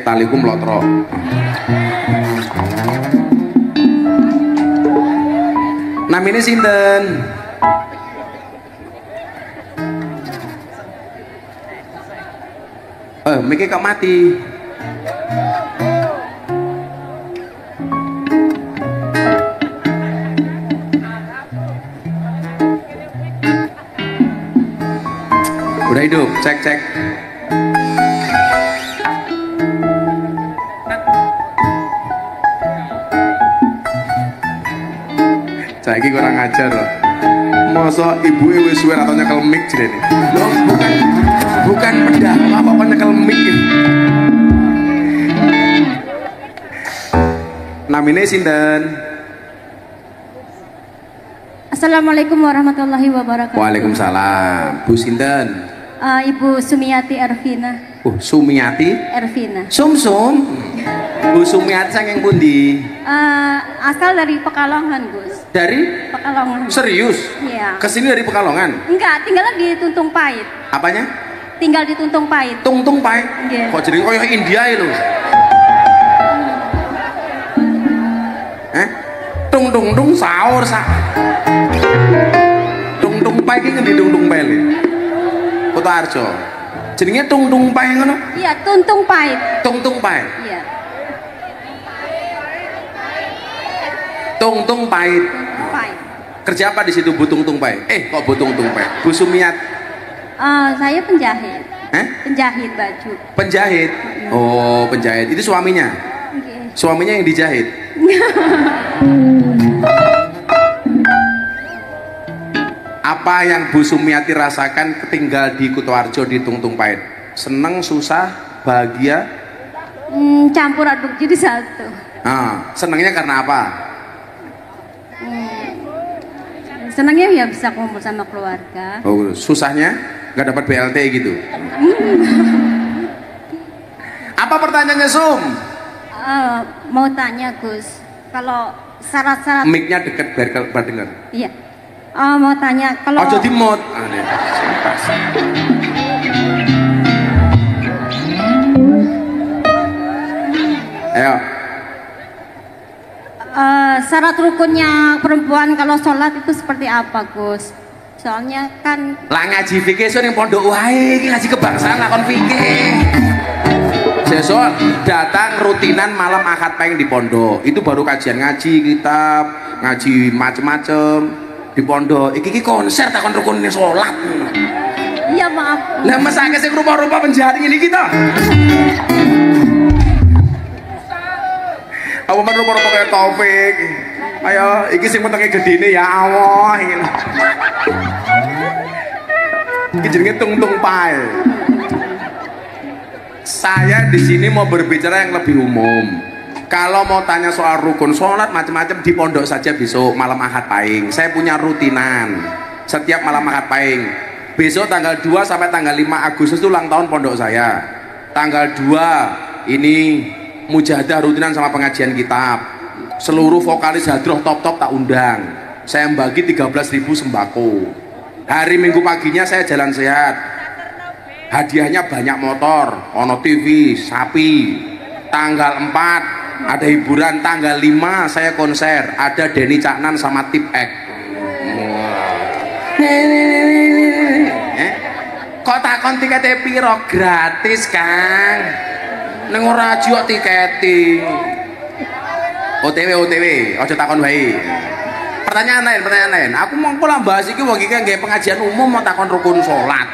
Taliku mlotro. Namine sinten? Miki kok mati. Udah hidup, cek. Saiki kurang ajar loh. Masa ibu wis suwe atau nyekel mic jrene. Loh, bukan pedang, apa nyekel mic. Namine sinten? Assalamualaikum warahmatullahi wabarakatuh. Waalaikumsalam. Bu sinten? Ibu Sumiati Ervina. Sumiati? Ervina. Sum. Bu Sumiati saking pundi? Asal dari Pekalongan, Gus. Dari? Pekalongan. Serius? Iya. Kesini dari Pekalongan? Enggak, tinggalnya di Tuntung Pait. Apanya? Tinggal di Tuntung Pait. Tuntung Pait? Iya. Kok jadi koyo India itu? Tung sahur sak. Tung Pait iki ngendi Tung Pait? Kutoarjo. Jenenge Tung Pait ngono? Iya, Tuntung Pait. Tung Pait. Iya. Tung Pait. Pait. Kerja apa di situ Bu Tung Pait? Kok Bu Tung Pait? Bu Sumiat. Saya penjahit. Penjahit baju. Penjahit. Oh, penjahit. Itu suaminya. Okay. Suaminya yang dijahit. Apa yang Bu Sumiati rasakan tinggal di Kutoarjo di Tuntung Pait? Seneng, susah, bahagia? Campur aduk jadi satu. Senengnya karena apa? Senangnya ya bisa kumpul sama keluarga. Oh, susahnya nggak dapat BLT gitu. Apa pertanyaannya Sum? Mau tanya Gus, kalau syarat-syarat. Mic-nya deket biar dengar. Iya. Mau tanya kalau. Ojo dimut. Ayo. Syarat rukunnya perempuan kalau sholat itu seperti apa, Gus? Soalnya kan lah ngaji fikih yang pondok wae iki ngaji kebangsaan lakon fikih. Sesuk datang rutinan malam Ahad Pahing di pondok. Itu baru kajian ngaji, kitab, ngaji macem-macem di pondok. Iki konser takon rukunnya sholat. Iya, maaf. Lah mesake sing rupa-rupa penjahat ini kita. Apa men rupa-rupa kayak Taufik. Ayo, iki sing metenge gedene ya Allah. Iki jenenge Tung Pait. Saya di sini mau berbicara yang lebih umum. Kalau mau tanya soal rukun sholat macam-macam di pondok saja besok malam Ahad Pahing. Saya punya rutinan setiap malam Ahad Pahing. Besok tanggal 2 sampai tanggal 5 Agustus itu ulang tahun pondok saya. Tanggal 2 ini mujahadah rutinan sama pengajian kitab. Seluruh vokalis hadroh top-top tak undang. Saya bagi 13.000 sembako. Hari Minggu paginya saya jalan sehat. Hadiahnya banyak motor, ono TV, sapi. Tanggal 4 ada hiburan, tanggal 5 saya konser, ada Denny Caknan sama Tip X. Kok takon tiketnya piro? Gratis, Kang. Neng ora aja tiketi. OTW, aja takon wae. Pertanyaan lain. Aku mau pola bahas iki wong iki nggih pengajian umum mau takon rukun salat.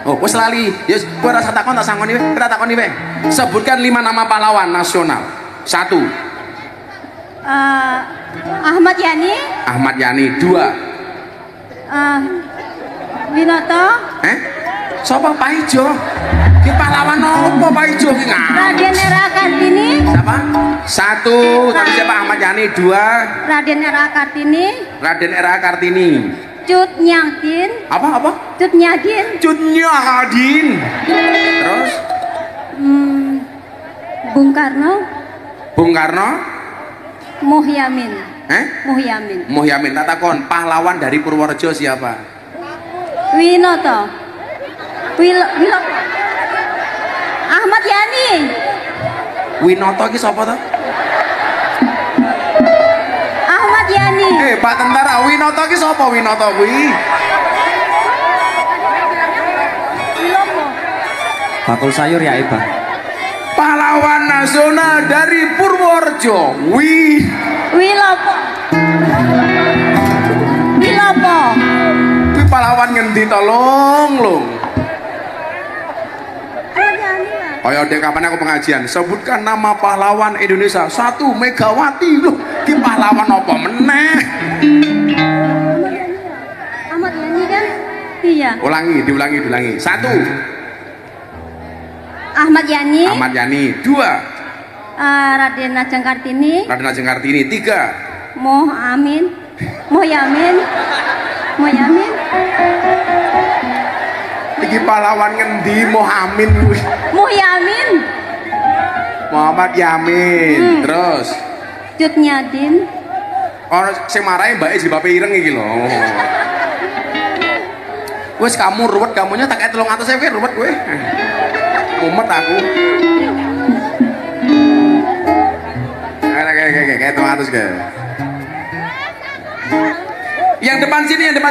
Oh, wis lali. Ya kowe rasa takon tak sangoni wae. Kita takoni wae. Sebutkan 5 nama pahlawan nasional. 1. Ahmad Yani. Ahmad Yani. 2. Winoto. Sapa Pak Ijo? Ki pahlawan opo Pak Ijo ki nggak? Raden Era Kartini. Siapa? 1. Tadi siapa? Ahmad Yani. 2. Raden Era Kartini. Raden Era Kartini. Cut Nyadin. Apa? Cut Nyadin. Cut Nyadin. Terus? Bung Karno. Bung Karno. Muhyamin. Muhyamin. Muhyamin. Tak takon, pahlawan dari Purworejo siapa? Winoto. Wilopo. Ahmad Yani. Winoto ki sapa to? Ahmad Yani. Pak Tentara, Winoto ki sapa Winoto kuwi? Wilopo. Bakul sayur ya Iba. Pahlawan nasional dari Purworejo. Wilopo. Wilopo. Kuwi pahlawan ngendi tolong lung. Ayo dek kapan aku pengajian, sebutkan nama pahlawan Indonesia. 1. Megawati. Loh, ki pahlawan apa meneh? Ahmad Yani kan? Iya. Diulangi. 1. Ahmad Yani. Ahmad Yani. 2. Raden Ajeng Kartini. Raden Ajeng Kartini. 3. Muhyamin. Iki pahlawan ngendi Muhammad kuwi? Muhyamin. Muhammad Yamin. Terus Cut Nyadin. orang sing marahi mbake jilbabe ireng iki lho. Wes kamu ruwet, kamunya tak kayak 300 kowe ruwet kowe. Mumet aku. Kayak 300 ke. Yang depan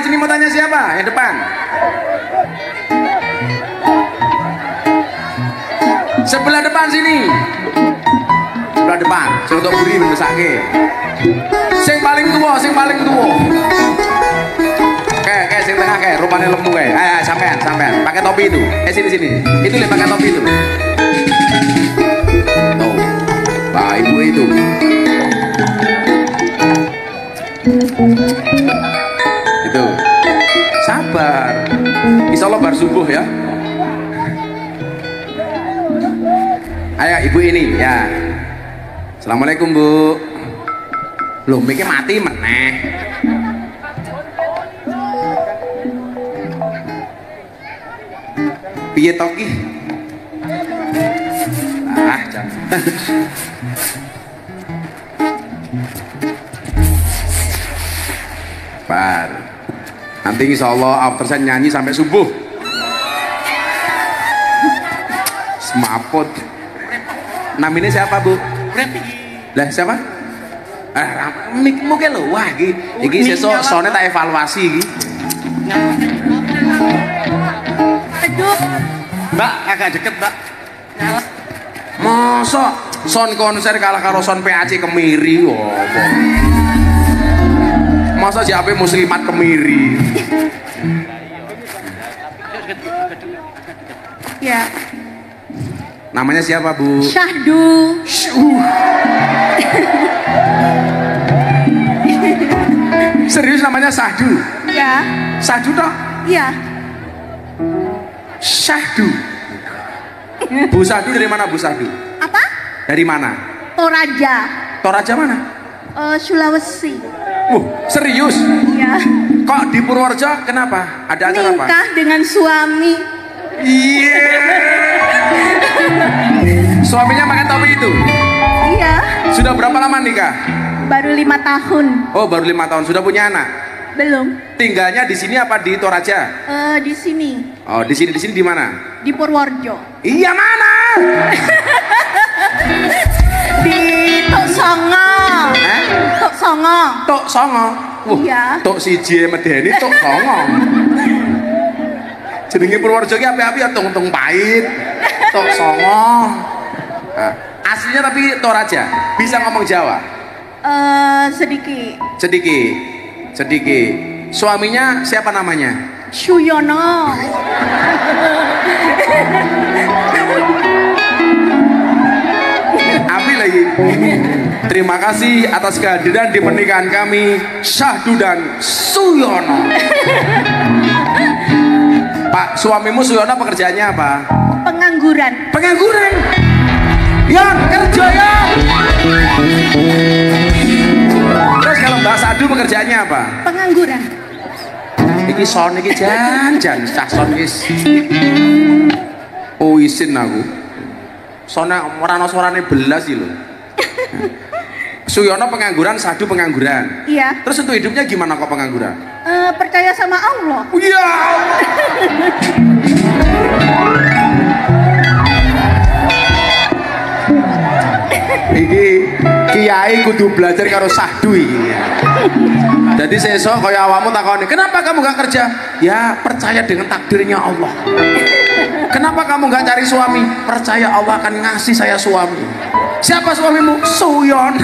sini mau tanya siapa? Yang depan. Sebelah depan sini. Sebelah depan. Sing untuk buri mesake. Sing paling tua. Kayak sing tengah kayak rupanya lemu kayak. Ayo sampean. Pakai topi itu. Sini. Itu lihat pakai topi itu. Tuh. Pak Ibu itu. Itu. Sabar. Insyaallah bar subuh ya. Ayo ibu ini ya. Assalamualaikum Bu. Loh mikir mati meneh. Piye to ki? Jangan. Bar. Nanti insyaallah after saya nyanyi sampai subuh. Semaput. Namanya siapa Bu? Lah siapa? Mikmu ke lho, wah iki sesuk sone tak evaluasi iki. Aduh. Mbak, agak deket Mbak. Masa son konser kalah karo son PAC Kemiri apa? Masa siapa muslimat Kemiri? Ya. Namanya siapa Bu? Syahdu. Serius namanya Syahdu? Ya. Syahdu toh? Iya. Syahdu. Bu Syahdu dari mana Bu Syahdu? Apa? Dari mana? Toraja. Toraja mana? Sulawesi. Serius? Iya. Kok di Purworejo kenapa? Ada acara apa? Nikah dengan suami. Iya. Suaminya pakai topi itu? Iya. Sudah berapa lama nikah? Baru 5 tahun. Oh, baru 5 tahun. Sudah punya anak? Belum. Tinggalnya di sini apa di Toraja? Di sini. Oh, di sini di mana? Di Purworejo. Iya mana? Di Tok Songo. Tok Songo. Tok Songo. Iya. Tok siji medeni Tok Songo. Jenenge Purworejo ki api-api ya tung pahit. Tok Songo. Aslinya tapi Toraja. Bisa ngomong Jawa? Sedikit. Sedikit. Suaminya siapa namanya? Suyono. Api lagi. Terima kasih atas kehadiran di pernikahan kami, Syahdu dan Suyono. Pak, suamimu Suyono pekerjaannya apa? Pengangguran. Pengangguran. Yang kerja ya. Terus kalau Mbak Sadu pekerjaannya apa? Pengangguran. Iki son iki jan cah son wis. Oh isin aku. Sona ora ana suarane belas iki lho. Suyono pengangguran, Sadu pengangguran. Iya. Terus untuk hidupnya gimana kok pengangguran? Percaya sama Allah. Iya. Iki kiai kudu belajar karo Sahdu iki. Jadi sesuk kaya awakmu takoni, "Kenapa kamu gak kerja?" Ya, percaya dengan takdirnya Allah. "Kenapa kamu gak cari suami?" Percaya Allah akan ngasih saya suami. Siapa suamimu? Suyon.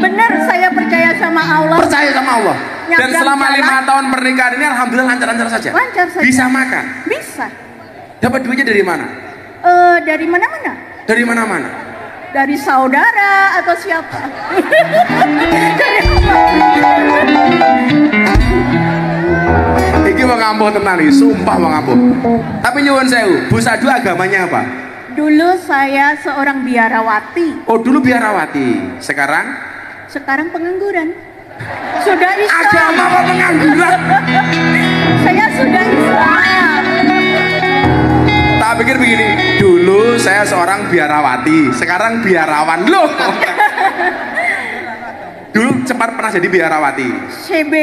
Benar, saya percaya sama Allah. Percaya sama Allah. Dan Nyebrang selama jalan. 5 tahun pernikahan ini alhamdulillah lancar-lancar saja. Lancar saja. Bisa makan. Bisa. Dapat duitnya dari mana? Dari mana-mana? Dari mana-mana. Dari saudara atau siapa? Iki wong ampuh tenan iki, sumpah wong ampuh. Tapi nyuwun sewu, Bu Sadu agamanya apa? Dulu saya seorang biarawati. Oh, dulu biarawati. Sekarang Sekarang sudah Islam. agama apa pengangguran? Saya sudah Islam. Tak pikir begini, dulu saya seorang biarawati, sekarang biarawan loh. Dulu sempat pernah jadi biarawati. CB.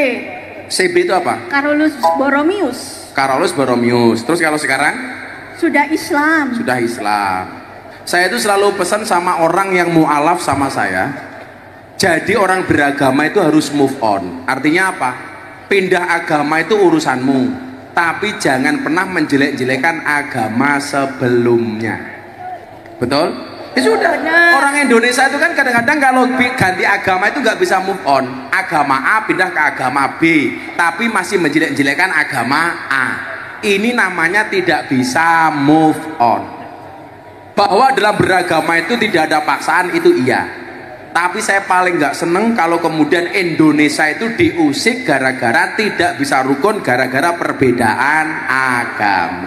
CB itu apa? Carolus Borromeus. Carolus Borromeus. Terus kalau sekarang Sudah Islam. sudah Islam. Saya itu selalu pesan sama orang yang mualaf sama saya. Jadi orang beragama itu harus move on. Artinya apa? Pindah agama itu urusanmu, tapi jangan pernah menjelek-jelekan agama sebelumnya. Betul? Ya sudah. Benar. Orang Indonesia itu kan kadang-kadang kalau ganti agama itu nggak bisa move on. Agama A pindah ke agama B, tapi masih menjelek-jelekan agama A. Ini namanya tidak bisa move on. Bahwa dalam beragama itu tidak ada paksaan, itu iya. Tapi saya paling nggak seneng kalau kemudian Indonesia itu diusik gara-gara tidak bisa rukun, gara-gara perbedaan agama.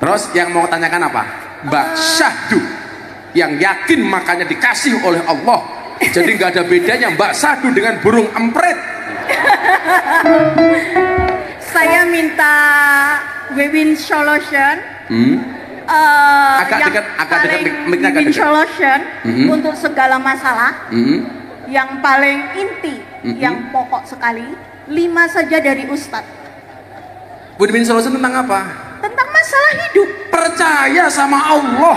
Terus yang mau tanyakan apa? Mbak Syahdu yang yakin makanya dikasih oleh Allah. Jadi nggak ada bedanya Mbak Syahdu dengan burung empret. Saya minta Wewin Solution. Agak yang dekat, agak dekat, paling mic-nya agak win-win dekat. solution untuk segala masalah, yang paling inti, yang pokok sekali, 5 saja dari Ustadz. Win-win solution tentang apa? Tentang masalah hidup. Percaya sama Allah.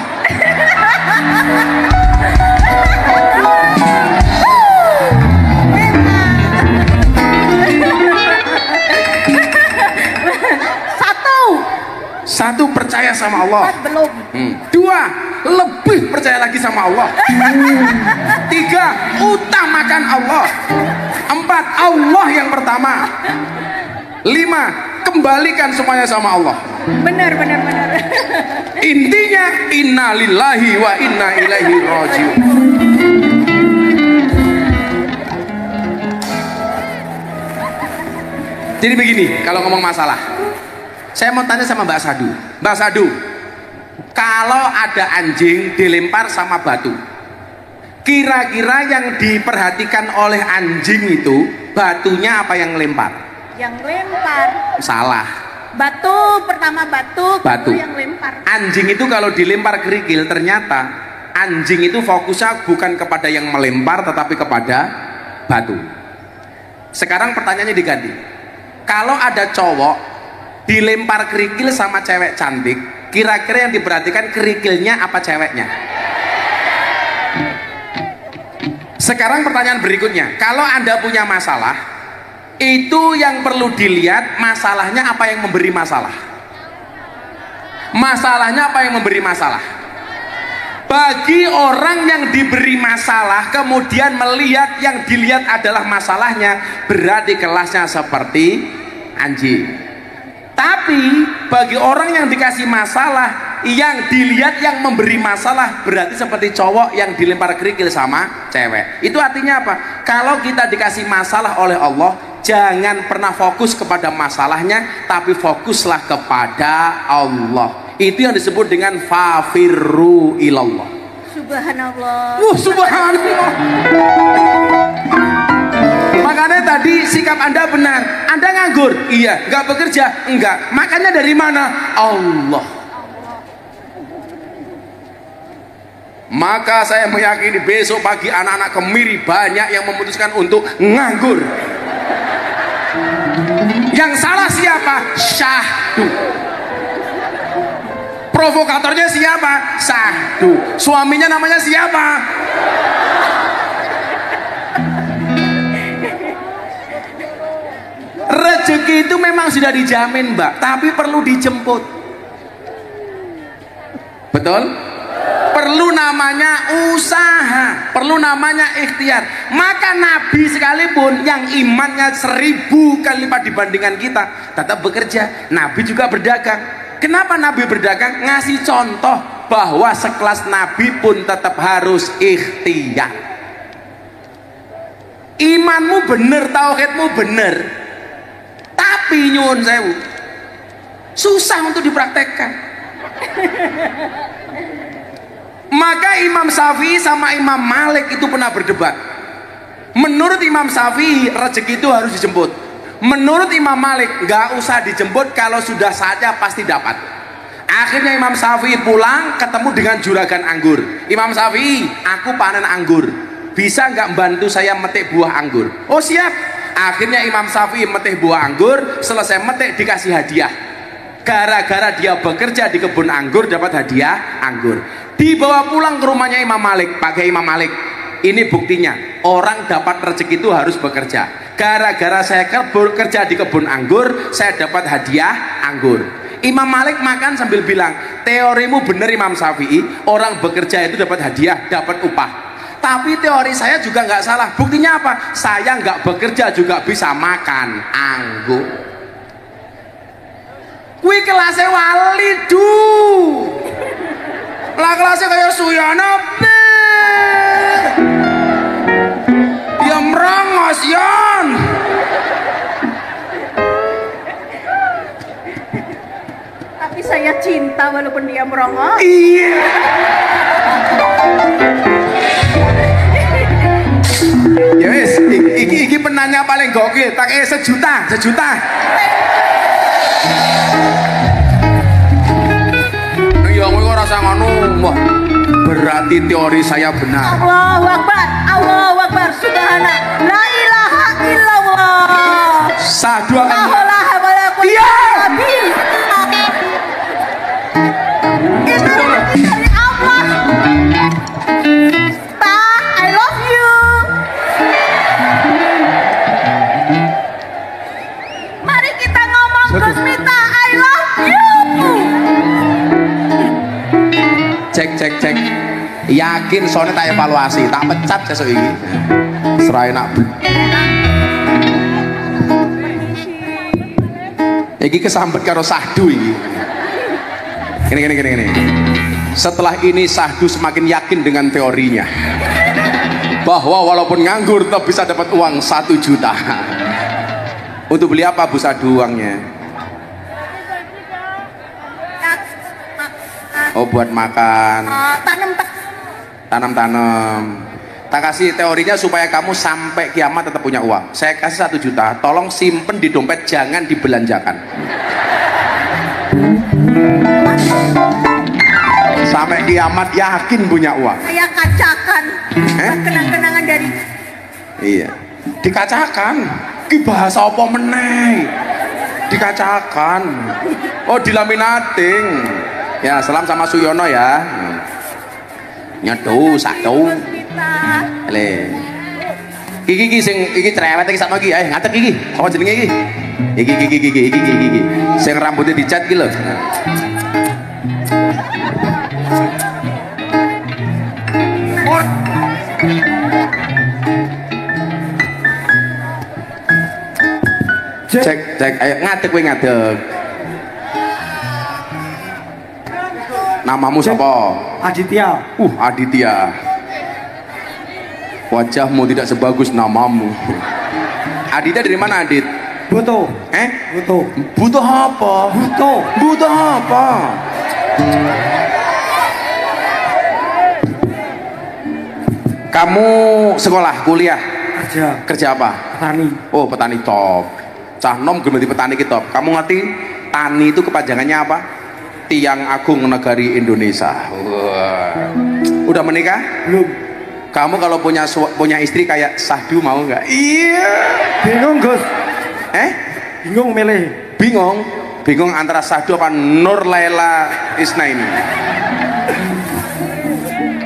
Satu, percaya sama Allah. Belum. 2, lebih percaya lagi sama Allah. 3, utamakan Allah. 4, Allah yang pertama. 5, kembalikan semuanya sama Allah. Benar. Intinya innalillahi wa inna ilaihi rajiun. Jadi begini, kalau ngomong masalah, saya mau tanya sama Mbak Sadu. Mbak Sadu, kalau ada anjing dilempar sama batu, kira-kira yang diperhatikan oleh anjing itu batunya apa yang lempar? Yang lempar. Salah. Batu, pertama batu. Yang lempar. Anjing itu kalau dilempar kerikil, ternyata anjing itu fokusnya bukan kepada yang melempar tetapi kepada batu. Sekarang pertanyaannya diganti. Kalau ada cowok dilempar kerikil sama cewek cantik, kira-kira yang diperhatikan kerikilnya apa ceweknya? Sekarang pertanyaan berikutnya, kalau Anda punya masalah, itu yang perlu dilihat masalahnya apa yang memberi masalah. Masalahnya apa yang memberi masalah? Bagi orang yang diberi masalah kemudian melihat yang dilihat adalah masalahnya, berarti kelasnya seperti anjing. Tapi bagi orang yang dikasih masalah, yang dilihat yang memberi masalah berarti seperti cowok yang dilempar kerikil sama cewek. Itu artinya apa? Kalau kita dikasih masalah oleh Allah, jangan pernah fokus kepada masalahnya, tapi fokuslah kepada Allah. Itu yang disebut dengan fafirru ilallah. Subhanallah. Subhanallah. Makanya tadi sikap Anda benar. Anda nganggur? Iya. Nggak bekerja? Enggak. Makanya dari mana? Allah. Maka saya meyakini besok pagi anak-anak Kemiri banyak yang memutuskan untuk nganggur. Yang salah siapa? Syahdu. Provokatornya siapa? Syahdu. Suaminya namanya siapa? Rezeki itu memang sudah dijamin, Mbak, tapi perlu dijemput. Betul? Perlu namanya usaha, perlu namanya ikhtiar. Maka Nabi sekalipun yang imannya 1000 kali lipat dibandingkan kita tetap bekerja. Nabi juga berdagang. Kenapa Nabi berdagang? Ngasih contoh bahwa sekelas Nabi pun tetap harus ikhtiar. Imanmu bener, tauhidmu bener, tapi nyuwun sewu susah untuk dipraktekkan. Maka Imam Syafi'i sama Imam Malik itu pernah berdebat. Menurut Imam Syafi'i rezeki itu harus dijemput. Menurut Imam Malik nggak usah dijemput, kalau sudah saatnya pasti dapat. Akhirnya Imam Syafi'i pulang ketemu dengan juragan anggur. Imam Syafi'i, aku panen anggur, bisa nggak bantu saya metik buah anggur? Oh siap. Akhirnya Imam Syafi'i metik buah anggur, selesai metik dikasih hadiah. Gara-gara dia bekerja di kebun anggur dapat hadiah anggur. Dibawa pulang ke rumahnya Imam Malik. Pakai Imam Malik, ini buktinya orang dapat rezeki itu harus bekerja. Gara-gara saya bekerja di kebun anggur, saya dapat hadiah anggur. Imam Malik makan sambil bilang, teorimu benar Imam Syafi'i, orang bekerja itu dapat hadiah, dapat upah. Tapi teori saya juga nggak salah. Buktinya apa? Saya nggak bekerja juga bisa makan anggur. Kuwi kelasnya wali du. Lah kelasnya kayak Suyono. Ya merongos yon. Tapi saya cinta walaupun dia merongos. Iya. Ya wis, iki penanya paling gokil, tak sejuta. Ya ngono ora usah ngono. Wah, berarti teori saya benar. Allahu Akbar, Allahu Akbar, subhana, la ilaha illallah. Sadu akan. Iya. Cek yakin soalnya tak evaluasi, tak pecat sesuk iki serai nak iki kesambet karo Sahdu iki. Gini. Setelah ini Sahdu semakin yakin dengan teorinya bahwa walaupun nganggur tetap bisa dapat uang 1 juta. Untuk beli apa Bu Sahdu uangnya? Oh buat makan. Tanam. Tak kasih teorinya supaya kamu sampai kiamat tetap punya uang. Saya kasih 1 juta. Tolong simpen di dompet, jangan dibelanjakan. Sampai kiamat yakin punya uang. Saya kacakan. Kenang-kenangan dari. Iya. Dikacakan. Ki bahasa apa meneh? Dikacakan. Oh dilaminating. Ya, salam sama Suyono ya. Nyedu, satu. Le. Iki sing iki cerewet iki sakno iki. Ayo ngadeg iki. Sapa jenenge iki? Iki. Sing rambutnya dicat iki lho. Cek, ayo ngadeg kowe ngadeg. Namamu siapa? Aditya. Aditya. Wajahmu tidak sebagus namamu. Aditya dari mana, Adit? Butuh. Butuh. Butuh apa? Butuh apa? Kamu sekolah, kuliah? Kerja apa? Petani. Oh, petani top. Cah nom gemeti petani kita. Kamu ngerti tani itu kepanjangannya apa? Tiang Agung Negari Indonesia. Wah. Udah menikah? Belum. Kamu kalau punya istri kayak Sahdu mau nggak? Iya. Bingung, Gus. Bingung milih. Bingung antara Sahdu apa Nur Laila Isnaini?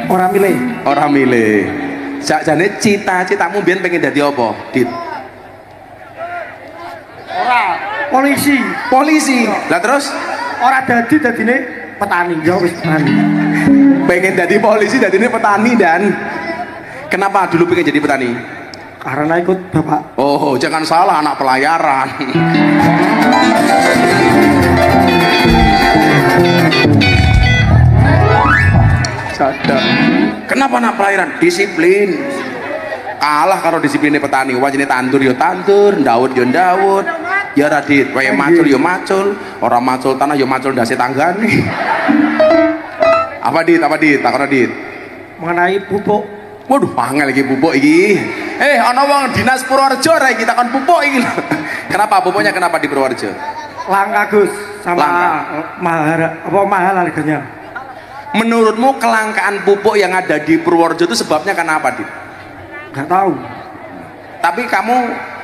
Orang milih. Jane cita-citamu biyen pengen dadi apa, Dit? Polisi. Lah terus ora dadine petani, ya wis petani. Pengen jadi polisi, dadine petani. Dan kenapa dulu pengen jadi petani? Karena ikut bapak. Oh, jangan salah, anak pelayaran. Sadar. Kenapa anak pelayaran? Disiplin. Kalah kalau disiplinnya petani. Wajine tandur ya tandur, ndawut ya ndawut. Ya Radit, wae macul ya macul, orang macul tanah ya macul ndase tanggane. Apa Dit? Takon Dit. Mengenai pupuk. Waduh, angel iki pupuk iki. Ana wong dinas Purworejo ra iki takon pupuk iki. Kenapa pupuknya kenapa di Purworejo? Langka, Gus, sama mahal harganya. Menurutmu kelangkaan pupuk yang ada di Purworejo itu sebabnya kenapa, Dit? Nggak tahu. Tapi kamu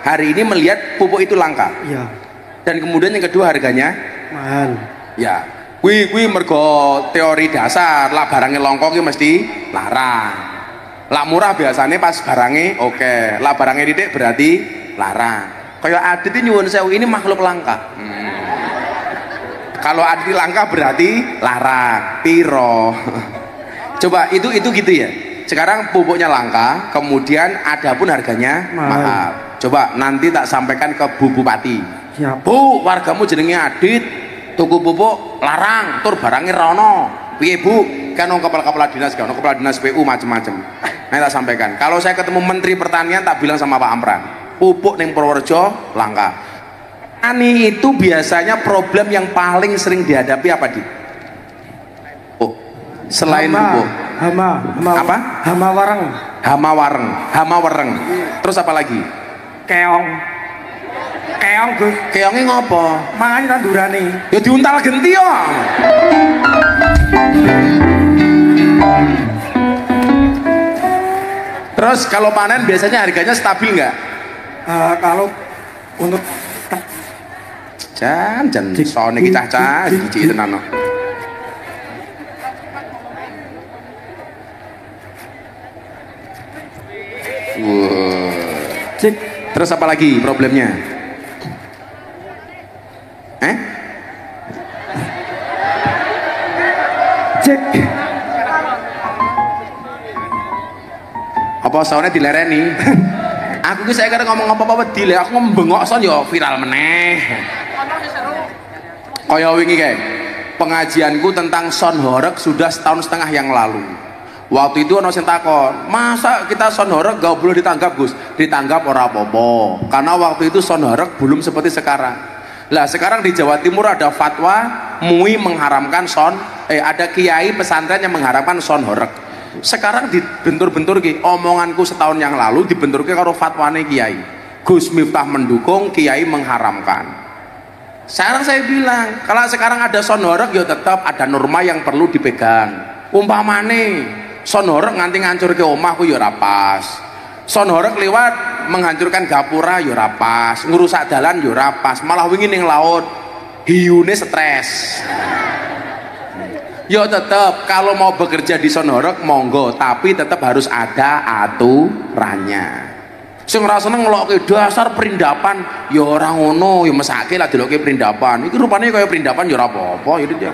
hari ini melihat pupuk itu langka. Iya. Dan kemudian yang kedua harganya mahal. Ya. Kuwi mergo teori dasar, lah barangnya longkok ki mesti larang. Lah murah biasanya pas barangnya oke. Lah barangnya didik berarti larang. Kayak Adit ini nyuwun sewu ini makhluk langka. Kalau Adit langka berarti larang. Piro. Coba itu gitu ya. Sekarang pupuknya langka, kemudian ada pun harganya mahal. Coba nanti tak sampaikan ke Bu Bupati. Siap. Bu, wargamu jenenge Adit, tuku pupuk larang, tur barangnya rono. Piye Bu? Kan kepala dinas, kan kepala dinas PU macem-macem. Nah tak sampaikan. Kalau saya ketemu Menteri Pertanian tak bilang sama Pak Amran, pupuk ning Purworejo langka. Ani itu biasanya problem yang paling sering dihadapi apa, Dit? Oh, selain pupuk. Apa? Hama wareng. Terus apa lagi? Keong, Gus. Keongnya ngopo? Mangan tandurane. Ya diuntal genti ya. Terus kalau panen biasanya harganya stabil nggak? Kalau untuk jan soalnya kita cah cici tenan. Wow. Terus apa lagi problemnya? Apa soalnya dilereni? Aku ki saya kadang ngomong apa-apa dile, aku ngomong bengok son yo viral meneh. Kaya wingi kae. Pengajianku tentang son horeg sudah 1,5 tahun yang lalu. Waktu itu ono sing takon, masa kita son horeg gak boleh ditanggap, Gus? Ditanggap ora apa-apa. Karena waktu itu son horeg belum seperti sekarang. Lah sekarang di Jawa Timur ada fatwa MUI mengharamkan ada kiai pesantren yang mengharamkan son horeg. Sekarang dibentur-bentur ki, omonganku setahun yang lalu dibentur ki karo fatwane kiai. Gus Miftah mendukung, kiai mengharamkan. Sekarang saya bilang, kalau sekarang ada son horeg ya tetap ada norma yang perlu dipegang. Umpamane son horeg nganti ngancurke omahku ya ora pas. Son horeg lewat menghancurkan gapura ya ora pas, ngrusak dalan ya ora pas, malah wingi ning laut hiune stres. Ya tetap kalau mau bekerja di son horeg monggo, tapi tetap harus ada aturannya. Sing ora seneng ngelokke dasar perindapan ya ora ngono, ya mesake lah delokke perindapan. Iki rupane kaya perindapan ya ora apa-apa ya Dit ya.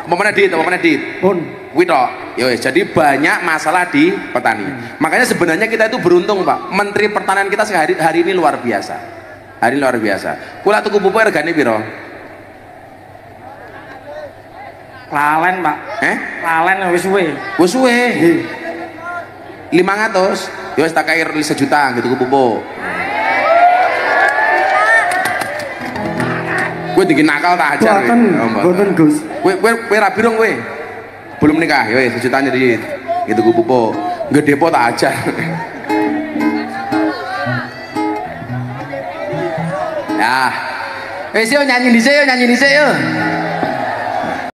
Apa meneh Dit? Pun kuwi tok. Ya wis, jadi banyak masalah di petani. Makanya sebenarnya kita itu beruntung, Pak. Menteri Pertanian kita hari ini luar biasa. Hari luar biasa. Kula tuku pupuk regane piro? Lalen, Pak. Lalen wis suwe. Wis suwe. 500. Ya wis tak kair 1 juta gitu tuku pupuk. Kowe dingin nakal tak ajar kowe. Boten, Gus. Kowe ra birong kowe. Belum nikah, ya wis 1 juta nyedi. Gitu tuku pupuk. Gede po tak ajar. Ya. Wis yo nyanyi dhisik yo.